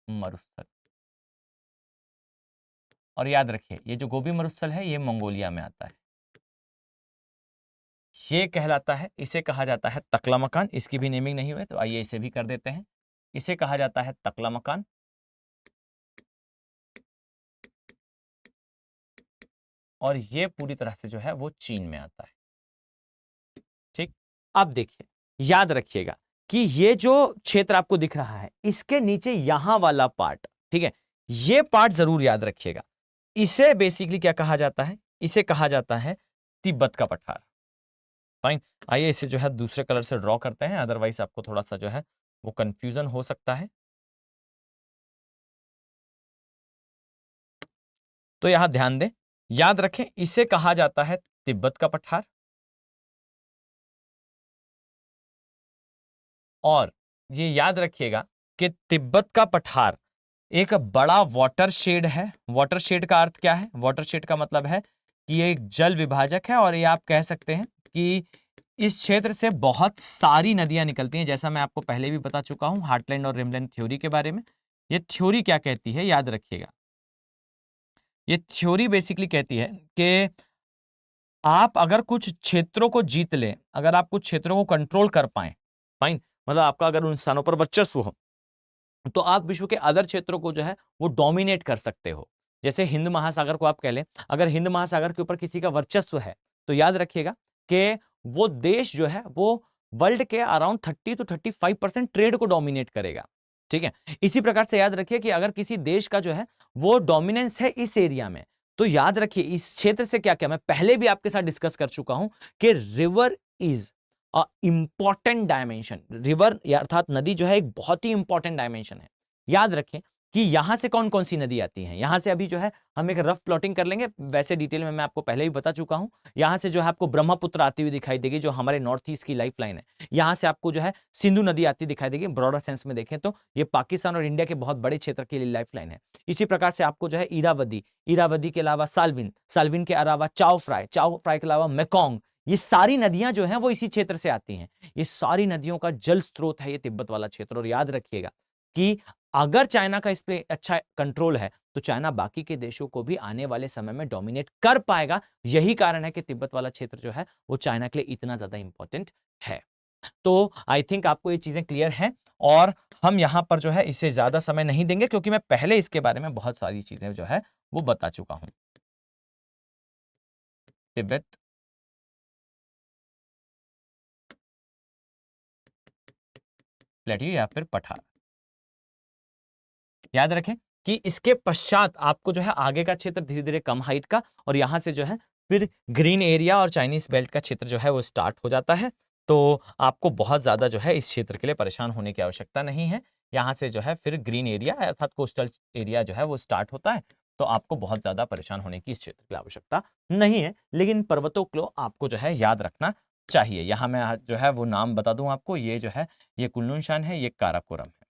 मरुस्थल। और याद रखिए ये जो गोबी मरुस्थल है ये मंगोलिया में आता है, ये कहलाता है, इसे कहा जाता है तकला मकान। इसकी भी नेमिंग नहीं हुई तो आइए इसे भी कर देते हैं, इसे कहा जाता है तकला मकान। और ये पूरी तरह से जो है वो चीन में आता है। ठीक, अब देखिए याद रखिएगा कि ये जो क्षेत्र आपको दिख रहा है इसके नीचे यहां वाला पार्ट, ठीक है, ये पार्ट जरूर याद रखिएगा। इसे बेसिकली क्या कहा जाता है, इसे कहा जाता है तिब्बत का पठार। फाइन, आइए इसे जो है दूसरे कलर से ड्रॉ करते हैं, अदरवाइज आपको थोड़ा सा जो है वो कंफ्यूजन हो सकता है। तो यहां ध्यान दें, याद रखें इसे कहा जाता है तिब्बत का पठार, और ये याद रखिएगा कि तिब्बत का पठार एक बड़ा वाटरशेड है। वाटरशेड का अर्थ क्या है? वाटरशेड का मतलब है कि ये एक जल विभाजक है, और ये आप कह सकते हैं कि इस क्षेत्र से बहुत सारी नदियां निकलती हैं, जैसा मैं आपको पहले भी बता चुका हूं हार्टलैंड और रिमलैंड थ्योरी के बारे में। ये थ्योरी क्या कहती है याद रखिएगा, ये थ्योरी बेसिकली कहती है कि आप अगर कुछ क्षेत्रों को जीत लें, अगर आप कुछ क्षेत्रों को कंट्रोल कर पाए, फाइन, मतलब आपका अगर उन स्थानों पर वर्चस्व हो, तो आप विश्व के अदर क्षेत्रों को जो है वो डोमिनेट कर सकते हो। जैसे हिंद महासागर को आप कह लें, अगर हिंद महासागर के ऊपर किसी का वर्चस्व है तो याद रखिएगा कि वो देश जो है वो वर्ल्ड के अराउंड 30 to 35% ट्रेड को डोमिनेट करेगा। ठीक है। इसी प्रकार से याद रखिए कि अगर किसी देश का जो है वो डोमिनेंस है इस एरिया में, तो याद रखिए इस क्षेत्र से क्या क्या, मैं पहले भी आपके साथ डिस्कस कर चुका हूं कि river is a important dimension. River अर्थात नदी जो है एक बहुत ही इंपॉर्टेंट डायमेंशन है। याद रखें कि यहां से कौन कौन सी नदी आती हैं। यहां से अभी जो है हम एक रफ प्लॉटिंग कर लेंगे, वैसे डिटेल में मैं आपको पहले ही बता चुका हूं। यहां से जो है आपको ब्रह्मपुत्र आती हुई दिखाई देगी, जो हमारे नॉर्थ ईस्ट की लाइफ लाइन है। यहां से आपको जो है सिंधु नदी आती दिखाई देगी। ब्रॉडर सेंस में देखें तो ये पाकिस्तान और इंडिया के बहुत बड़े क्षेत्र के लिए लाइफ लाइन है। इसी प्रकार से आपको जो है इरावदी, इरावदी के अलावा साल्विन, साल्विन के अलावा चाओ फ्राई, चाओ फ्राई के अलावा मेकोंग, ये सारी नदियां जो हैं वो इसी क्षेत्र से आती हैं। ये सारी नदियों का जल स्रोत है ये तिब्बत वाला क्षेत्र। और याद रखिएगा कि अगर चाइना का इस पे अच्छा कंट्रोल है तो चाइना बाकी के देशों को भी आने वाले समय में डोमिनेट कर पाएगा। यही कारण है कि तिब्बत वाला क्षेत्र जो है वो चाइना के लिए इतना ज्यादा इंपॉर्टेंट है। तो आई थिंक आपको ये चीजें क्लियर हैं और हम यहां पर जो है इसे ज्यादा समय नहीं देंगे, क्योंकि मैं पहले इसके बारे में बहुत सारी चीजें जो है वो बता चुका हूं। तिब्बत प्लेट्यू या फिर पठार। याद रखें कि इसके पश्चात आपको जो है आगे का क्षेत्र धीरे धीरे कम हाइट का, और यहां से जो है फिर ग्रीन एरिया और चाइनीज बेल्ट का क्षेत्र जो है वो स्टार्ट हो जाता है। तो आपको बहुत ज्यादा जो है इस क्षेत्र के लिए परेशान होने की आवश्यकता नहीं है। यहां से जो है फिर ग्रीन एरिया अर्थात कोस्टल एरिया जो है वो स्टार्ट होता है। तो आपको बहुत ज्यादा परेशान होने की इस क्षेत्र की आवश्यकता नहीं है। लेकिन पर्वतों को आपको जो है याद रखना चाहिए। यहां मैं जो है वो नाम बता दूं आपको, ये जो है ये कुल्लू शान है, ये काराकोरम है।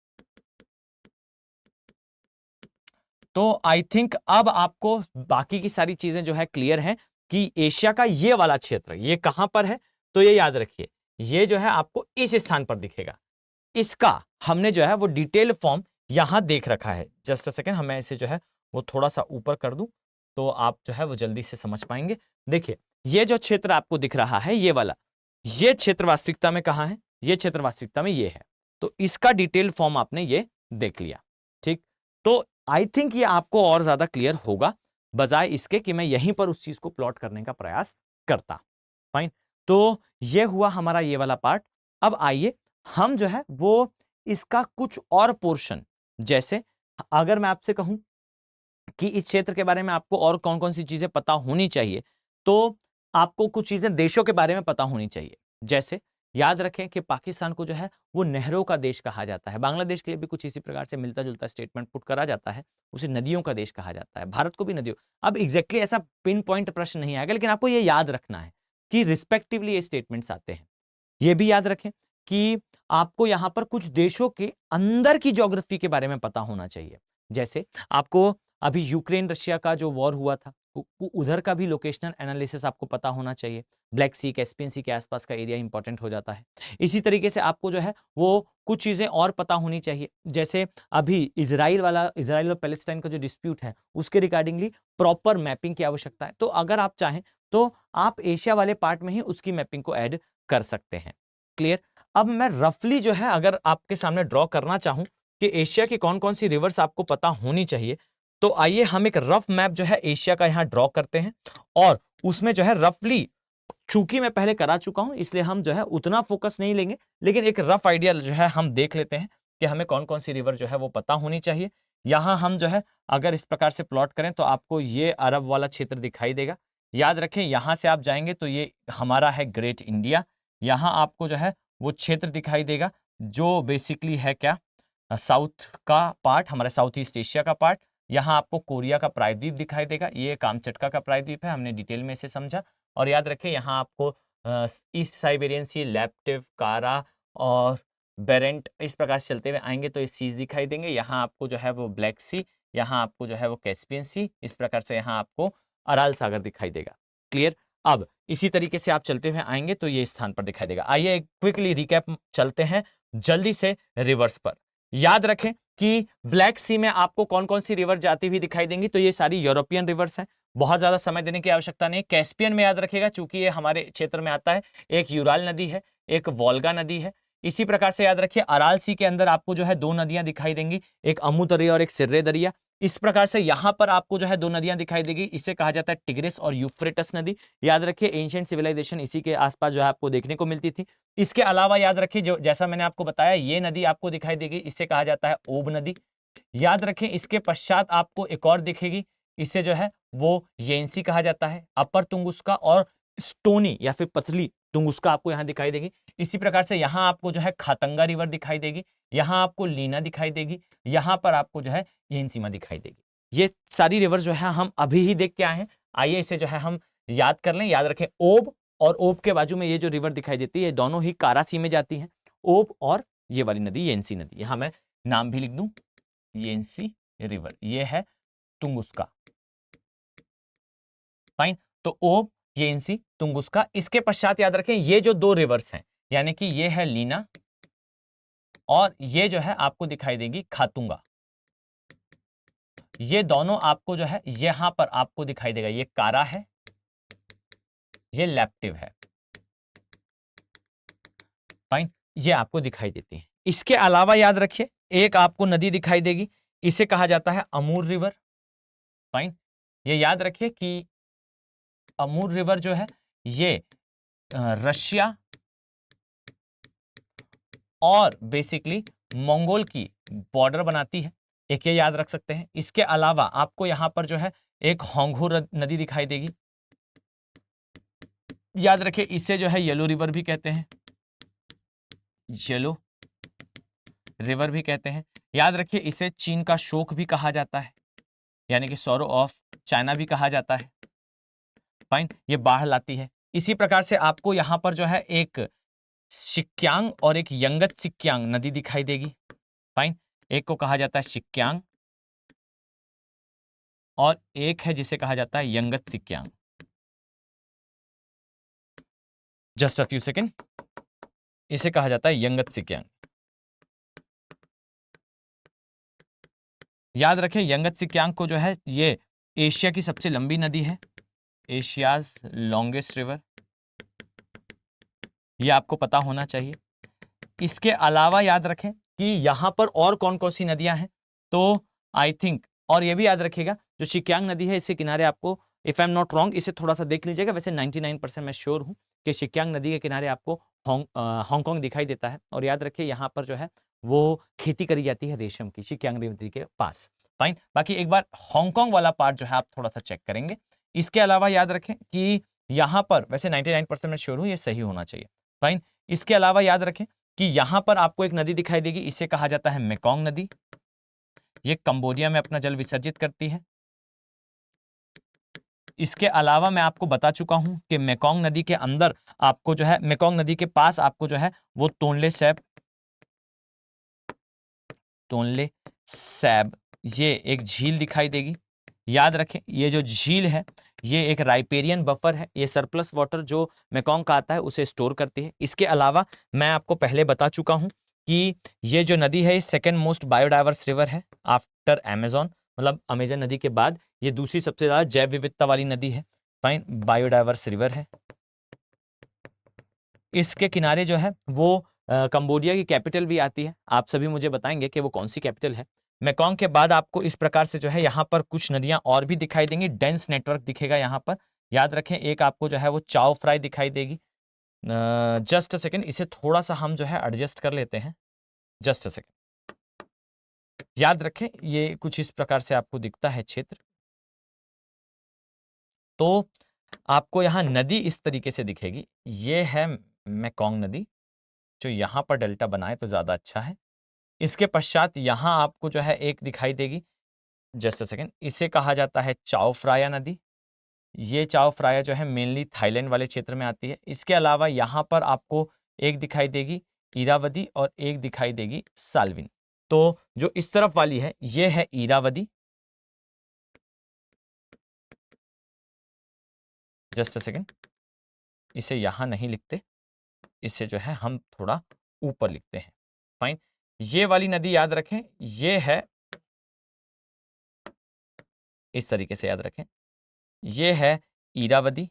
तो आई थिंक अब आपको बाकी की सारी चीजें जो है क्लियर हैं कि एशिया का ये वाला क्षेत्र ये कहां पर है। तो ये याद रखिए, ये जो है आपको इस स्थान पर दिखेगा। इसका हमने जो है वो डिटेल फॉर्म यहां देख रखा है। जस्ट अ सेकेंड, हमें इसे जो है वो थोड़ा सा ऊपर कर दूं तो आप जो है वो जल्दी से समझ पाएंगे। देखिए ये जो क्षेत्र आपको दिख रहा है ये वाला, ये क्षेत्र वास्तविकता में कहां है, ये क्षेत्र वास्तविकता में ये है। तो इसका डिटेल फॉर्म आपने ये देख लिया। ठीक, तो आई थिंक ये आपको और ज्यादा क्लियर होगा बजाय इसके कि मैं यहीं पर उस चीज को प्लॉट करने का प्रयास करता। फाइन, तो ये हुआ हमारा ये वाला पार्ट। अब आइए हम जो है वो इसका कुछ और पोर्शन, जैसे अगर मैं आपसे कहूं कि इस क्षेत्र के बारे में आपको और कौन कौन सी चीजें पता होनी चाहिए, तो आपको कुछ चीजें देशों के बारे में पता होनी चाहिए। जैसे याद रखें कि पाकिस्तान को जो है वो नहरों का देश कहा जाता है। बांग्लादेश के लिए भी कुछ इसी प्रकार से मिलता जुलता स्टेटमेंट पुट करा जाता है, उसे नदियों का देश कहा जाता है। भारत को भी नदियों, अब एग्जैक्टली ऐसा पिन पॉइंट प्रश्न नहीं आएगा, लेकिन आपको ये याद रखना है कि रिस्पेक्टिवली ये स्टेटमेंट्स आते हैं। ये भी याद रखें कि आपको यहां पर कुछ देशों के अंदर की ज्योग्राफी के बारे में पता होना चाहिए। जैसे आपको अभी यूक्रेन रशिया का जो वॉर हुआ था, उधर का भी लोकेशनल एनालिसिस आपको पता होना चाहिए। ब्लैक सी, कैस्पियन सी के आसपास का एरिया इंपॉर्टेंट हो जाता है। इसी तरीके से आपको जो है वो कुछ चीजें और पता होनी चाहिए। जैसे अभी इजराइल और पैलेस्टाइन का जो डिस्प्यूट है उसके रिगार्डिंगली प्रॉपर मैपिंग की आवश्यकता है। तो अगर आप चाहें तो आप एशिया वाले पार्ट में ही उसकी मैपिंग को ऐड कर सकते हैं। क्लियर। अब मैं रफली जो है अगर आपके सामने ड्रॉ करना चाहूं कि एशिया की कौन कौन सी रिवर्स आपको पता होनी चाहिए, तो आइए हम एक रफ मैप जो है एशिया का यहां ड्रॉ करते हैं। और उसमें जो है रफली, चूंकि मैं पहले करा चुका हूं इसलिए हम जो है उतना फोकस नहीं लेंगे, लेकिन एक रफ आइडिया जो है हम देख लेते हैं कि हमें कौन कौन सी रिवर जो है वो पता होनी चाहिए। यहां हम जो है अगर इस प्रकार से प्लॉट करें तो आपको ये अरब वाला क्षेत्र दिखाई देगा। याद रखें यहां से आप जाएंगे तो ये हमारा है ग्रेट इंडिया। यहां आपको जो है वो क्षेत्र दिखाई देगा जो बेसिकली है क्या, साउथ का पार्ट, हमारे साउथ ईस्ट एशिया का पार्ट। यहाँ आपको कोरिया का प्रायद्वीप दिखाई देगा, ये कामचटका का प्रायद्वीप है, हमने डिटेल में इसे समझा। और याद रखें यहाँ आपको ईस्ट साइबेरियन सी, लैप्टिव, कारा और बेरेंट इस प्रकार से चलते हुए आएंगे तो इस चीज दिखाई देंगे। यहाँ आपको जो है वो ब्लैक सी, यहाँ आपको जो है वो कैस्पियन सी, इस प्रकार से यहाँ आपको अराल सागर दिखाई देगा। क्लियर। अब इसी तरीके से आप चलते हुए आएंगे तो ये स्थान पर दिखाई देगा। आइए क्विकली रिकैप चलते हैं जल्दी से रिवर्स पर। याद रखें कि ब्लैक सी में आपको कौन कौन सी रिवर जाती हुई दिखाई देंगी, तो ये सारी यूरोपियन रिवर्स हैं, बहुत ज्यादा समय देने की आवश्यकता नहीं। कैस्पियन में याद रखेगा चूंकि ये हमारे क्षेत्र में आता है, एक यूराल नदी है, एक वोल्गा नदी है। इसी प्रकार से याद रखिए अराल सी के अंदर आपको जो है दो नदियां दिखाई देंगी, एक अमू दरिया और एक सिर्रे दरिया। इस प्रकार से यहां पर आपको जो है दो नदियां दिखाई देगी, इसे कहा जाता है टिग्रिस और यूफ्रेटस नदी। याद रखिए एंशिएंट सिविलाइजेशन इसी के आसपास जो है आपको देखने को मिलती थी। इसके अलावा याद रखिए जो जैसा मैंने आपको बताया ये नदी आपको दिखाई देगी, इसे कहा जाता है ओब नदी। याद रखें इसके पश्चात आपको एक और दिखेगी, इसे जो है वो येंसी कहा जाता है। अपर तुंगुस्का और स्टोनी या फिर पतली तुंगुस्का आपको यहां दिखाई देगी। इसी प्रकार से यहां आपको जो है खातंगा रिवर दिखाई देगी, यहां आपको लीना दिखाई देगी, यहां पर आपको जो है येंसीमा दिखाई देगी। ये सारी रिवर जो है हम अभी ही देख के आए हैं, आइए इसे जो है हम याद कर लें। याद रखें ओब और ओब के बाजू में ये जो रिवर दिखाई देती है ये दोनों ही कारासी में जाती हैं, ओब और ये वाली नदी येंसी नदी। यहां मैं नाम भी लिख दूं, येंसी रिवर, ये है तुंगुस्का। फाइन, तो ओब, येंसी, तुंगुस्का। इसके पश्चात याद रखें ये जो दो रिवर्स हैं, यानी कि ये है लीना और ये जो है आपको दिखाई देगी खातुंगा। ये दोनों आपको जो है यहां पर आपको दिखाई देगा, ये कारा है, ये लैप्टिव है। फाइन, ये आपको दिखाई देती है। इसके अलावा याद रखिए एक आपको नदी दिखाई देगी, इसे कहा जाता है अमूर रिवर। फाइन, ये याद रखिए कि अमूर रिवर जो है ये रशिया और बेसिकली मंगोल की बॉर्डर बनाती है, एक ये याद रख सकते हैं। इसके अलावा आपको यहां पर जो है एक होंगहो नदी दिखाई देगी, याद रखिए इसे जो है येलो रिवर भी कहते हैं, येलो रिवर भी कहते हैं। याद रखिए इसे चीन का शोक भी कहा जाता है, यानी कि सॉरो ऑफ चाइना भी कहा जाता है। फाइन, ये बाढ़ लाती है। इसी प्रकार से आपको यहां पर जो है एक सिक्यांग और एक यंगत सिक्यांग नदी दिखाई देगी। फाइन, एक को कहा जाता है सिक्यांग और एक है जिसे कहा जाता है यंगत सिक्यांग। जस्ट अ फ्यू सेकेंड, इसे कहा जाता है यंगत सिक्यांग। याद रखें यंगत सिक्यांग को जो है ये एशिया की सबसे लंबी नदी है, एशियाज लॉन्गेस्ट रिवर, ये आपको पता होना चाहिए। इसके अलावा याद रखें कि यहां पर और कौन कौन सी नदियां हैं, तो आई थिंक, और ये भी याद रखिएगा जो शिक्यांग नदी है इसके किनारे आपको, if I am not wrong, इसे थोड़ा सा देख लीजिएगा, वैसे 99% मैं श्योर हूं कि शिक्यांग नदी के किनारे आपको हांगकांग दिखाई देता है। और याद रखिए यहां पर जो है वो खेती करी जाती है रेशम की, शिक्यांग नदी के पास। फाइन, बाकी एक बार हांगकांग वाला पार्ट जो है आप थोड़ा सा चेक करेंगे। इसके अलावा याद रखें कि यहां पर वैसे 99% मैं श्योर हूं ये सही होना चाहिए। फाइन, इसके अलावा याद रखें कि यहां पर आपको एक नदी दिखाई देगी, इसे कहा जाता है मेकोंग नदी, ये कंबोडिया में अपना जल विसर्जित करती है। इसके अलावा मैं आपको बता चुका हूं कि मेकोंग नदी के अंदर आपको जो है, मेकोंग नदी के पास आपको जो है वो तोनले सैब ये एक झील दिखाई देगी। याद रखें ये जो झील है ये एक राइपेरियन बफर है, ये सरप्लस वाटर जो मेकोंग का आता है उसे स्टोर करती है। इसके अलावा मैं आपको पहले बता चुका हूं कि ये जो नदी है सेकंड मोस्ट बायोडाइवर्स रिवर है आफ्टर अमेजोन, मतलब अमेजन नदी के बाद ये दूसरी सबसे ज्यादा जैव विविधता वाली नदी है। फाइन, बायोडाइवर्स रिवर है। इसके किनारे जो है वो कंबोडिया की कैपिटल भी आती है, आप सभी मुझे बताएंगे कि वो कौन सी कैपिटल है। मेकोंग के बाद आपको इस प्रकार से जो है यहाँ पर कुछ नदियां और भी दिखाई देंगी, डेंस नेटवर्क दिखेगा यहाँ पर। याद रखें एक आपको जो है वो चाओ फ्राई दिखाई देगी। जस्ट अ सेकेंड, इसे थोड़ा सा हम जो है एडजस्ट कर लेते हैं, जस्ट अ सेकेंड। याद रखें ये कुछ इस प्रकार से आपको दिखता है क्षेत्र, तो आपको यहाँ नदी इस तरीके से दिखेगी, ये है मेकोंग नदी जो यहाँ पर डेल्टा बनाए तो ज्यादा अच्छा है। इसके पश्चात यहाँ आपको जो है एक दिखाई देगी, जस्ट अ सेकेंड, इसे कहा जाता है चाओ फ्राया नदी। ये चाओ फ्राया जो है मेनली थाईलैंड वाले क्षेत्र में आती है। इसके अलावा यहाँ पर आपको एक दिखाई देगी इरावदी और एक दिखाई देगी साल्विन। तो जो इस तरफ वाली है ये है इरावदी, जस्ट अ सेकेंड, इसे यहां नहीं लिखते, इसे जो है हम थोड़ा ऊपर लिखते हैं। फाइन, ये वाली नदी याद रखें ये है, इस तरीके से याद रखें, ये है इरावदी।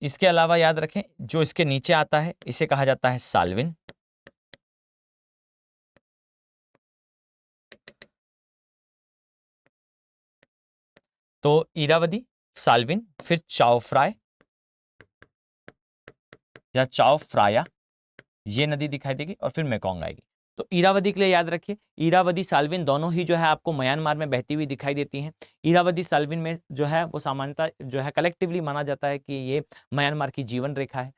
इसके अलावा याद रखें जो इसके नीचे आता है इसे कहा जाता है साल्विन। तो इरावदी, साल्विन, फिर चाओ फ्राय या चाओ फ्राया, ये नदी दिखाई देगी, और फिर मेकोंग आएगी। तो इरावदी के लिए याद रखिए, इरावदी साल्विन दोनों ही जो है आपको म्यांमार में बहती हुई दिखाई देती हैं। इरावदी साल्विन में जो है वो सामान्यतः जो है कलेक्टिवली माना जाता है कि ये म्यांमार की जीवन रेखा है।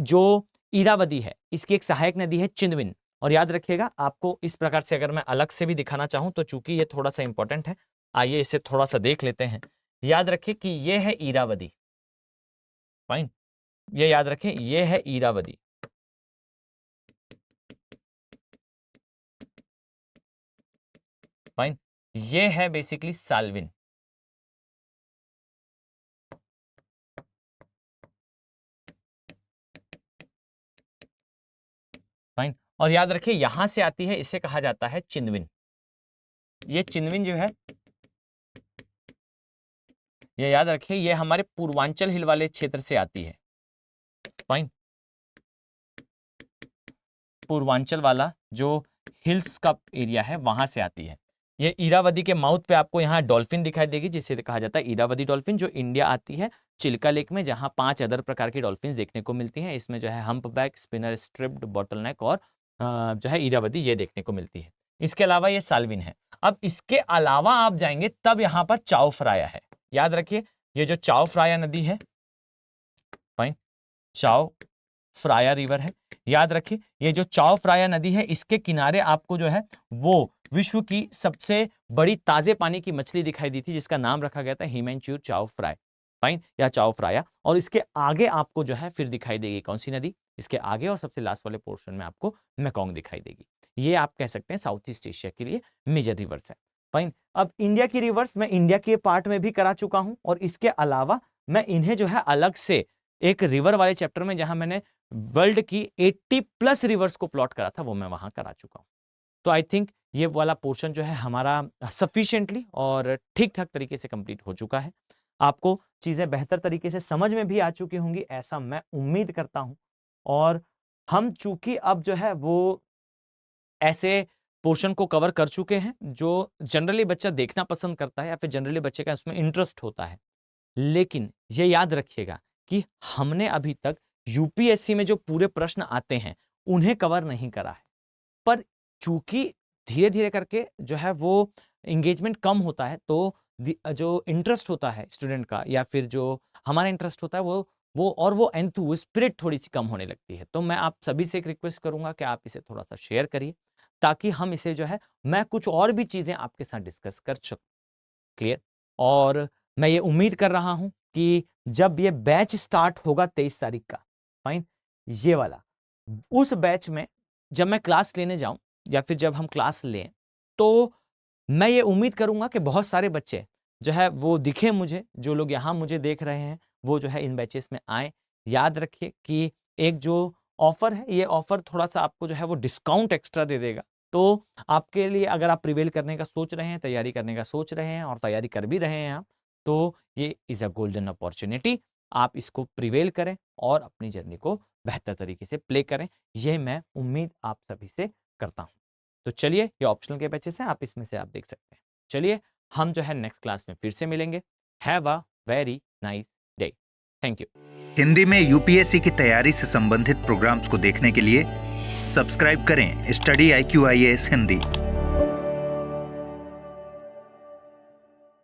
जो इरावदी है इसकी एक सहायक नदी है चिंदविन, और याद रखिएगा आपको इस प्रकार से अगर मैं अलग से भी दिखाना चाहूं तो चूंकि ये थोड़ा सा इंपॉर्टेंट है, आइए इसे थोड़ा सा देख लेते हैं। याद रखिए कि ये है इरावदी, फाइन, ये याद रखें ये है इरावदी, फाइन, ये है बेसिकली साल्विन, फाइन, और याद रखिए यहां से आती है, इसे कहा जाता है चिंदविन। ये चिंदविन जो है, ये याद रखिए ये हमारे पूर्वांचल हिल वाले क्षेत्र से आती है, फाइन, पूर्वांचल वाला जो हिल्स का एरिया है वहां से आती है। ये इरावदी के माउथ पे आपको यहाँ डॉल्फिन दिखाई देगी, जिसे कहा जाता है इरावदी डॉल्फिन, जो इंडिया आती है चिल्का लेक में, जहां 5 अदर प्रकार की डॉल्फिन देखने को मिलती हैं। इसमें जो है हम्पबैक, स्पिनर, स्ट्रिप्ड, बॉटलनेक और जो है इरावदी ये देखने को मिलती है। इसके अलावा ये साल्विन है। अब इसके अलावा आप जाएंगे तब यहाँ पर चाओ फ्राया है। याद रखिए ये जो चाओ फ्राया नदी है, फाइन, चाओ फ्राया रिवर है, याद रखिए ये जो चाओ फ्राया नदी है इसके किनारे आपको जो है वो विश्व की सबसे बड़ी ताजे पानी की मछली दिखाई दी थी, जिसका नाम रखा गया था हिमेंच्यूर चाओ फ्राई, फाइन, या चाओ फ्राया। और इसके आगे आपको जो है फिर दिखाई देगी कौन सी नदी, इसके आगे और सबसे लास्ट वाले पोर्शन में आपको मेकोंग दिखाई देगी। ये आप कह सकते हैं साउथ ईस्ट एशिया के लिए मेजर रिवर्स है, फाइन। अब इंडिया की रिवर्स मैं इंडिया के पार्ट में भी करा चुका हूं, और इसके अलावा मैं इन्हें जो है अलग से एक रिवर वाले चैप्टर में, जहां मैंने वर्ल्ड की 80+ रिवर्स को प्लॉट करा था, वो मैं वहां करा चुका हूं। तो आई थिंक ये वाला पोर्शन जो है हमारा सफिशिएंटली और ठीक ठाक तरीके से कंप्लीट हो चुका है। आपको चीजें बेहतर तरीके से समझ में भी आ चुकी होंगी, ऐसा मैं उम्मीद करता हूं। और हम चूंकि अब जो है वो ऐसे पोर्शन को कवर कर चुके हैं जो जनरली बच्चा देखना पसंद करता है, या फिर जनरली बच्चे का इसमें इंटरेस्ट होता है। लेकिन ये याद रखिएगा कि हमने अभी तक यूपीएससी में जो पूरे प्रश्न आते हैं उन्हें कवर नहीं करा है, पर चूंकि धीरे धीरे करके जो है वो एंगेजमेंट कम होता है, तो जो इंटरेस्ट होता है स्टूडेंट का, या फिर जो हमारा इंटरेस्ट होता है वो एंथू स्पिरिट थोड़ी सी कम होने लगती है। तो मैं आप सभी से एक रिक्वेस्ट करूंगा कि आप इसे थोड़ा सा शेयर करिए, ताकि हम इसे जो है मैं कुछ और भी चीजें आपके साथ डिस्कस कर सकूं, क्लियर। और मैं ये उम्मीद कर रहा हूं कि जब ये बैच स्टार्ट होगा 23 तारीख का, फाइन, ये वाला, उस बैच में जब मैं क्लास लेने जाऊं या फिर जब हम क्लास लें, तो मैं ये उम्मीद करूंगा कि बहुत सारे बच्चे जो है वो दिखे मुझे, जो लोग यहाँ मुझे देख रहे हैं वो जो है इन बैचेस में आए। याद रखिए कि एक जो ऑफर है, ये ऑफर थोड़ा सा आपको जो है वो डिस्काउंट एक्स्ट्रा दे देगा। तो आपके लिए अगर आप प्रिवेल करने का सोच रहे हैं, तैयारी करने का सोच रहे हैं और तैयारी कर भी रहे हैं आप, तो ये इज़ अ गोल्डन अपॉर्चुनिटी। आप इसको प्रिवेल करें और अपनी जर्नी को बेहतर तरीके से प्ले करें, ये मैं उम्मीद आप सभी से करता हूं। तो चलिए, ये ऑप्शनल के बैचेस हैं, आप इसमें से आप देख सकते हैं। चलिए हम जो है नेक्स्ट क्लास में फिर से मिलेंगे। Have a very nice day. Thank you. Hindi में यूपीएससी की तैयारी से संबंधित प्रोग्राम्स को देखने के लिए सब्सक्राइब करें स्टडी IQ IAS हिंदी।